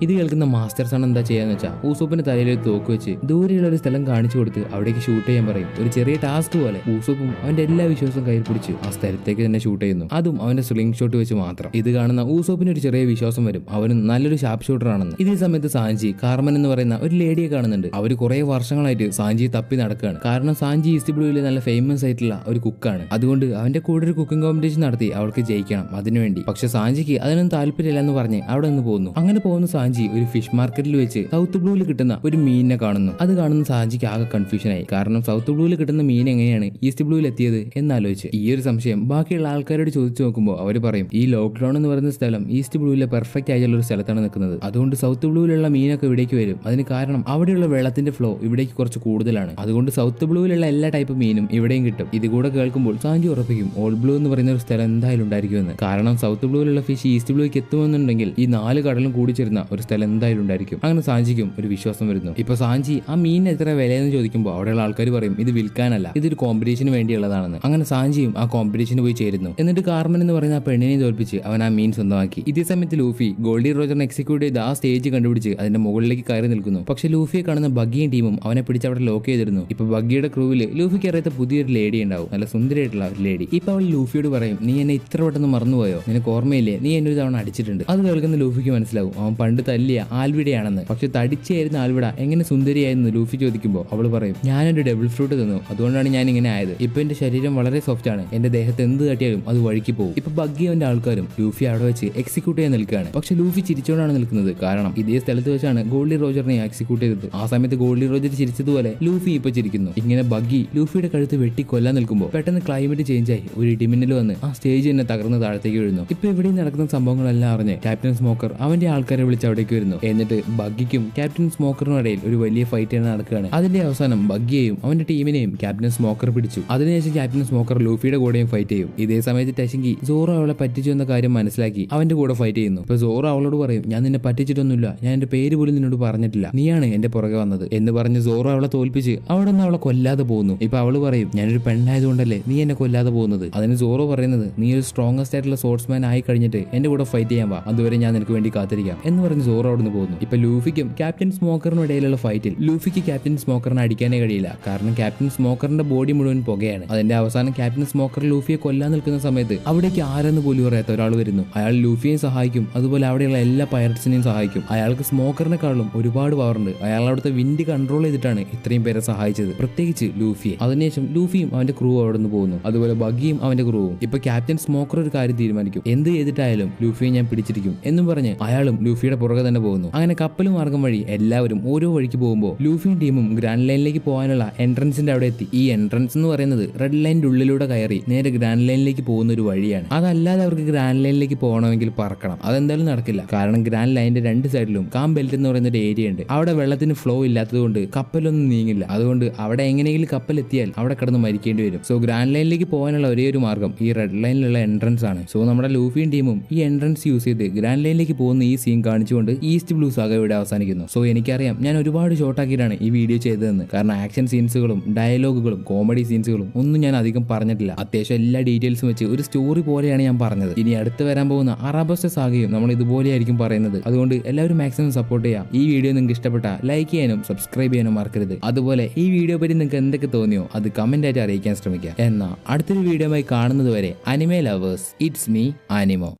ഇത് കേൾക്കുന്ന മാസ്റ്റർ സൺ എന്താ ചെയ്യാന്ന് വെച്ചാൽ ഊസോപ്പിന്റെ തലയിൽ ഒരു തോക്ക് വെച്ച് ദൂരെയുള്ള ഒരു സ്ഥലം കാണിച്ചു കൊടുത്ത് അവിടേക്ക് ഷൂട്ട് ചെയ്യാൻ പറയും. ഒരു ചെറിയ ടാസ്ക് പോലെ ഊസോപ്പും അവന്റെ എല്ലാ വിശ്വാസവും കയ്യിൽ പിടിച്ച് ആ സ്ഥലത്തേക്ക് തന്നെ ഷൂട്ട് ചെയ്യുന്നു, അതും അവന്റെ സ്ലിംഗ് ഷോട്ട് വെച്ച് മാത്രം. ഇത് കാണുന്ന ഊസോപ്പിന് ഒരു ചെറിയ വിശ്വാസം വരും അവനും നല്ലൊരു ഷാർപ്പ് ഷൂട്ടർ ആണെന്ന്. ഇതേ സമയത്ത് സാഞ്ചി കാർമൻ എന്ന് പറയുന്ന ഒരു ലേഡിയെ കാണുന്നുണ്ട്. അവർ കുറെ വർഷങ്ങളായിട്ട് സാഞ്ചിയെ തപ്പി നടക്കുകയാണ്. കാരണം സാഞ്ചി ഈസ്റ്റ് ബ്ലൂവിലെ നല്ല ഫേമസ് ആയിട്ടുള്ള ഒരു കുക്കാണ്. അതുകൊണ്ട് അവന്റെ കൂടെ ഒരു കുക്കിംഗ് കോമ്പറ്റീഷൻ നടത്തി അവൾക്ക് ജയിക്കണം അതിനുവേണ്ടി. പക്ഷെ സാഞ്ചിക്ക് അതിനൊന്നും താല്പര്യമില്ല എന്ന് പറഞ്ഞ് അവിടെ നിന്ന് പോകുന്നു. അങ്ങനെ പോകുന്ന സാഞ്ചി ഒരു ഫിഷ് മാർക്കറ്റിൽ വെച്ച് സൗത്ത് ബ്ലൂവിൽ കിട്ടുന്ന ഒരു മീനിനെ കാണുന്നു. അത് കാണുന്ന സാഞ്ചിക്ക് ആകെ കൺഫ്യൂഷനായി. കാരണം സൗത്ത് ബ്ലൂവിൽ കിട്ടുന്ന മീൻ എങ്ങനെയാണ് ഈസ്റ്റ് ബ്ലൂവിൽ എത്തിയത് എന്നാലോചിച്ച് ഈ ഒരു സംശയം ബാക്കിയുള്ള ആൾക്കാരോട് ചോദിച്ചു നോക്കുമ്പോൾ അവർ പറയും ഈ ലോക്ക്ഡൌൺ എന്ന് പറയുന്ന സ്ഥലം ഈസ്റ്റ് ബ്ലൂവിലെ പെർഫെക്റ്റ് ആയിട്ടുള്ള ഒരു സ്ഥലത്താണ് നിൽക്കുന്നത്. അതുകൊണ്ട് സൗത്ത് ബ്ലൂവിലുള്ള മീനൊക്കെ ഇവിടേക്ക് വരും. അതിന് കാരണം അവിടെയുള്ള വെള്ളത്തിന്റെ ഫ്ലോ ഇവിടേക്ക് കുറച്ച് കൂടുതലാണ്. അതുകൊണ്ട് സൗത്ത് ബ്ലൂവിലുള്ള എല്ലാ ടൈപ്പ് മീനും ഇവിടെയും കിട്ടും. ഇതുകൂടെ കേൾക്കുമ്പോൾ സാഞ്ചി ഉറപ്പിക്കും ഓൾഡ് ബ്ലൂ എന്ന് പറയുന്ന ഒരു സ്ഥലം എന്തായാലും ഉണ്ടായിരിക്കുമെന്ന്. കാരണം സൗത്ത് ബ്ലൂവിലുള്ള ഫിഷ് ഈസ്റ്റ് ബ്ലൂക്ക് എത്തുമെന്നുണ്ടെങ്കിൽ ഈ 4 കടലും കൂടി ചേരുന്ന ഒരു സ്ഥലം എന്തായാലും ഉണ്ടായിരിക്കും. അങ്ങനെ സാഞ്ചിക്കും ഒരു വിശ്വാസം വരുന്നു. ഇപ്പൊ സാഞ്ചി ആ മീനിന് എത്ര വിലയെന്ന് ചോദിക്കുമ്പോൾ അവിടെയുള്ള ആൾക്കാർ പറയും ഇത് വിൽക്കാനല്ല, ഇതൊരു കോമ്പറ്റീഷന് വേണ്ടിയുള്ളതാണെന്ന്. അങ്ങനെ സാഞ്ചിയും ആ കോമ്പറ്റീഷന് പോയി ചേരുന്നു. എന്നിട്ട് കാർമൻ എന്ന് പറയുന്ന ആ പെണ്ണിനെ തോൽപ്പിച്ച് അവൻ ആ മീൻ സ്വന്തമാക്കി. ഇതേ സമയത്ത് ലൂഫി ഗോൾഡി റോജറിനെ എക്സിക്യൂട്ട് ചെയ്ത് ആ സ്റ്റേജ് കണ്ടുപിടിച്ച് അതിന്റെ മുകളിലേക്ക് കയറി നിൽക്കുന്നു. പക്ഷെ ലൂഫിയെ കാണുന്ന ബഗ്ഗിയും ടീമും അവനെ പിടിച്ച് അവിടെ ലോക്ക് ചെയ്തിരുന്നു. ഇപ്പൊ ബഗ്ഗിയുടെ ക്രൂവിൽ ലൂഫിക്ക് അറിയാത്ത പുതിയൊരു ലേഡി ഉണ്ടാവും, നല്ല സുന്ദരിയായിട്ടുള്ള ഒരു ലേഡി. ഇപ്പൊ അവൾ ലൂഫിയോട് പറയും നീ എന്നെ ഇത്ര പെട്ടെന്ന് മറന്നുപോയോ, നിനക്ക് ഓർമ്മയില്ലേ, നീ എന്നെ ഒരു തവണ അടിച്ചിട്ടുണ്ട്. അത് കേൾക്കുന്ന ലൂഫിക്ക് മനസ്സിലാവും അവൻ പണ്ട് തല്ലിയ ആൽവിഡയാണെന്ന്. പക്ഷെ തടിച്ചായിരുന്ന ആൽവിഡ എങ്ങനെ സുന്ദരിയായിരുന്നു ലൂഫി ചോദിക്കുമ്പോൾ അവൾ പറയും ഞാനൊരു ഡബിൾ ഫ്രൂട്ട് തന്നു, അതുകൊണ്ടാണ് ഞാൻ ഇങ്ങനെ ആയത്. ഇപ്പൊ എന്റെ ശരീരം വളരെ സോഫ്റ്റ് ആണ്, എന്റെ ദേഹത്ത് എന്ത് തട്ടിയാലും അത് വഴിക്ക് പോകും. ഇപ്പൊ ബഗ്ഗി അവന്റെ ആൾക്കാരും ലൂഫി അവിടെ വെച്ച് എക്സിക്യൂട്ട് ചെയ്യാൻ നിൽക്കുകയാണ്. പക്ഷെ ലൂഫി ചിരിച്ചോണ്ടാണ് നിൽക്കുന്നത്. കാരണം ഇതേ സ്ഥലത്ത് വെച്ചാണ് ഗോൾഡി റോജറിനെ എക്സിക്യൂട്ട് ചെയ്തത്. ആ സമയത്ത് ഗോൾഡി റോജർ ചിരിച്ചതുപോലെ ലൂഫി ഇപ്പൊ ചിരിക്കുന്നു. ഇങ്ങനെ ബഗ്ഗി ലൂഫിയുടെ കഴുത്ത് വെട്ടി കൊല്ലാൻ നിൽക്കുമ്പോൾ പെട്ടെന്ന് ക്ലൈമറ്റ് ചേഞ്ച് ആയി ഒരു ഇടിമിന്നൽ വന്ന് ആ സ്റ്റേജ് തന്നെ തകർന്ന് താഴത്തേക്ക് വീഴുന്നു. ഇപ്പൊ ഇവിടെ നടക്കുന്ന സംഭവങ്ങളെല്ലാം അറിഞ്ഞ് ക്യാപ്റ്റൻ സ്മോക്കർ അവന്റെ ആൾക്കാരെ വിളിച്ച് അവിടേക്ക് വരുന്നു. എന്നിട്ട് ബഗ്ഗിക്കും ക്യാപ്റ്റൻ സ്മോക്കറിനും ഇടയിൽ ഒരു വലിയ ഫൈറ്റ് തന്നെ നടക്കുകയാണ്. അതിന്റെ അവസാനം ബഗ്ഗിയെയും അവന്റെ ടീമിനെയും ക്യാപ്റ്റൻ സ്മോക്കർ പിടിച്ചു. അതിനുശേഷം ക്യാപ്റ്റൻ സ്മോക്കർ ലൂഫിയുടെ കൂടെയും ഫൈറ്റ് ചെയ്യും. ഇതേ സമയത്ത് ടെഷിങ്കി സോറോ അവളെ പറ്റിച്ചു എന്ന കാര്യം മനസ്സിലാക്കി അവന്റെ കൂടെ ഫൈറ്റ് ചെയ്യുന്നു. ഇപ്പൊ സോറോ അവളോട് പറയും ഞാൻ നിന്നെ പറ്റിച്ചിട്ടൊന്നുമില്ല, ഞാൻ എന്റെ പേര് പോലും നിന്നോട് പറഞ്ഞിട്ടില്ല, നീയാണ് എന്റെ പുറകെ വന്നത് എന്ന് പറഞ്ഞ് സോറോ അവളെ തോൽപ്പിച്ച് അവിടെ നിന്ന് അവളെ കൊല്ലാതെ പോകുന്നു. ഇപ്പൊ അവള് പറയും ഞാനൊരു പെണ്ണായതുകൊണ്ടല്ലേ നീ എന്നെ കൊല്ലാതെ പോകുന്നത്. അതിന് സോറോ പറയുന്നത് നീ ഒരു സ്ട്രോങ്ങസ്റ്റ് ആയിട്ടുള്ള സ്പോർട്സ്മാൻ ആയി കഴിഞ്ഞിട്ട് എന്റെ കൂടെ ഫൈറ്റ് ചെയ്യാൻ വാ, അതുവരെ ഞാൻ നിനക്ക് വേണ്ടി കാത്തിരിക്കാം എന്ന് പറഞ്ഞ് സോറോ അവിടെ നിന്ന് പോകുന്നു. ഇപ്പൊ ലൂഫിക്കും ക്യാപ്റ്റൻ സ്മോക്കറിനും ഇടയിലുള്ള ഫൈറ്റിൽ ലൂഫിക്ക് ക്യാപ്റ്റൻ സ്മോക്കറിനെ അടിക്കാനേ കഴിയില്ല. കാരണം ക്യാപ്റ്റൻ സ്മോക്കറിന്റെ ബോഡി മുഴുവൻ പുകയാണ്. അതിന്റെ അവസാനം ക്യാപ്റ്റൻ സ്മോക്കർ ലൂഫിയെ കൊല്ലാൻ നിൽക്കുന്ന സമയത്ത് അവിടേക്ക് ആരെന്ന് പോലും അറിയാത്ത ഒരാൾ വരുന്നു. അയാൾ ലൂഫിയെ സഹായിക്കും, അതുപോലെ അവിടെയുള്ള എല്ലാ പൈററ്റ്സിനെയും സഹായിക്കും. അയാൾക്ക് സ്മോക്കറിനെക്കാളും ഒരുപാട് പവറുണ്ട്. അയാൾ അവിടുത്തെ വിൻഡ് കൺട്രോൾ ചെയ്തിട്ടാണ് ഇത്രയും പേരെ സഹായിച്ചത്, പ്രത്യേകിച്ച് ലൂഫിയെ. അതിനുശേഷം ലൂഫിയും അവന്റെ ക്രൂ അവിടെ നിന്ന് പോകുന്നു, അതുപോലെ ബഗ്ഗിയും അവന്റെ ക്രൂവും. ഇപ്പൊ ക്യാപ്റ്റൻ സ്മോക്കർ ഒരു കാര്യം തീരുമാനിക്കും, എന്ത് ചെയ്തിട്ടായാലും ലൂഫിയെ ഞാൻ പിടിച്ചിരിക്കും എന്നും പറഞ്ഞ് അയാളും ലൂഫിയുടെ പുറകെ തന്നെ പോകുന്നു. അങ്ങനെ കപ്പൽ മാർഗം വഴി എല്ലാവരും ഓരോ വഴിക്ക് പോകുമ്പോൾ ലൂഫിയും ടീമും ഗ്രാൻഡ് ലൈനിലേക്ക് പോകാനുള്ള എൻട്രൻസിന്റെ അവിടെ എത്തി. ഈ എൻട്രൻസ് എന്ന് പറയുന്നത് റെഡ് ലൈനിന്റെ ഉള്ളിലൂടെ കയറി നേരെ ഗ്രാൻഡ് ലൈനിലേക്ക് പോകുന്ന ഒരു വഴിയാണ്. അതല്ലാതെ അവർക്ക് ഗ്രാൻഡ് ലൈനിലേക്ക് പോകണമെങ്കിൽ പറക്കണം, അതെന്തായാലും നടക്കില്ല. കാരണം ഗ്രാൻഡ് ലൈനിന്റെ 2 സൈഡിലും കാം ബെൽറ്റ് എന്ന് പറയുന്ന ഒരു ഏരിയ ഉണ്ട്. അവിടെ വെള്ളത്തിന് ഫ്ലോ ഇല്ലാത്തതുകൊണ്ട് കപ്പലൊന്നും നീങ്ങില്ല. അതുകൊണ്ട് അവിടെ എങ്ങനെയെങ്കിലും കപ്പൽ എത്തിയാൽ അവിടെ കിടന്ന് മരിക്കേണ്ടി വരും. സോ ഗ്രാൻഡ് ലൈനിലേക്ക് പോകാനുള്ള ഒരേ ഒരു മാർഗം ഈ റെഡ് ലൈനിലുള്ള എൻട്രൻസ് ആണ്. സോ നമ്മുടെ ലൂഫിയും ടീമും ഈ എൻട്രൻസ് യൂസ് ചെയ്ത് ഗ്രാൻഡ് ലൈനിലേക്ക് പോകുന്ന ഈ സീൻ കാണിച്ചുകൊണ്ട് ഈസ്റ്റ് ബ്ലൂ സാഗ ഇവിടെ അവസാനിക്കുന്നു. സോ എനിക്കറിയാം ഞാൻ ഒരുപാട് ഷോർട്ടാക്കിയിട്ടാണ് ഈ വീഡിയോ ചെയ്തതെന്ന്. കാരണം ആക്ഷൻ സീൻസുകളും ഡയലോഗുകളും കോമഡി സീൻസുകളും ഒന്നും ഞാൻ അധികം പറഞ്ഞിട്ടില്ല. അത്യാവശ്യം എല്ലാ ഡീറ്റെയിൽസും വെച്ച് ഒരു സ്റ്റോറി പോലെയാണ് ഞാൻ പറഞ്ഞത്. ഇനി അടുത്ത് വരാൻ പോകുന്ന അറാബസ്റ്റ സാഗയും നമ്മൾ ഇതുപോലെയായിരിക്കും പറയുന്നത്. അതുകൊണ്ട് എല്ലാവരും മാക്സിമം സപ്പോർട്ട് ചെയ്യാം. ഈ വീഡിയോ നിങ്ങൾക്ക് ഇഷ്ടപ്പെട്ട ലൈക്ക് ചെയ്യാനും സബ്സ്ക്രൈബ് ചെയ്യാനും മറക്കരുത്. അതുപോലെ ഈ വീഡിയോ പറ്റി നിങ്ങൾക്ക് എന്തൊക്കെ തോന്നിയോ അത് കമന്റ് ആയിട്ട് അറിയിക്കാൻ ശ്രമിക്കുക. എന്നാൽ അടുത്തൊരു വീഡിയോയുമായി കാണുന്നത് വരെ അനിമേ ലവേഴ്സ്, ഇറ്റ്സ് മീ ആനിമോ.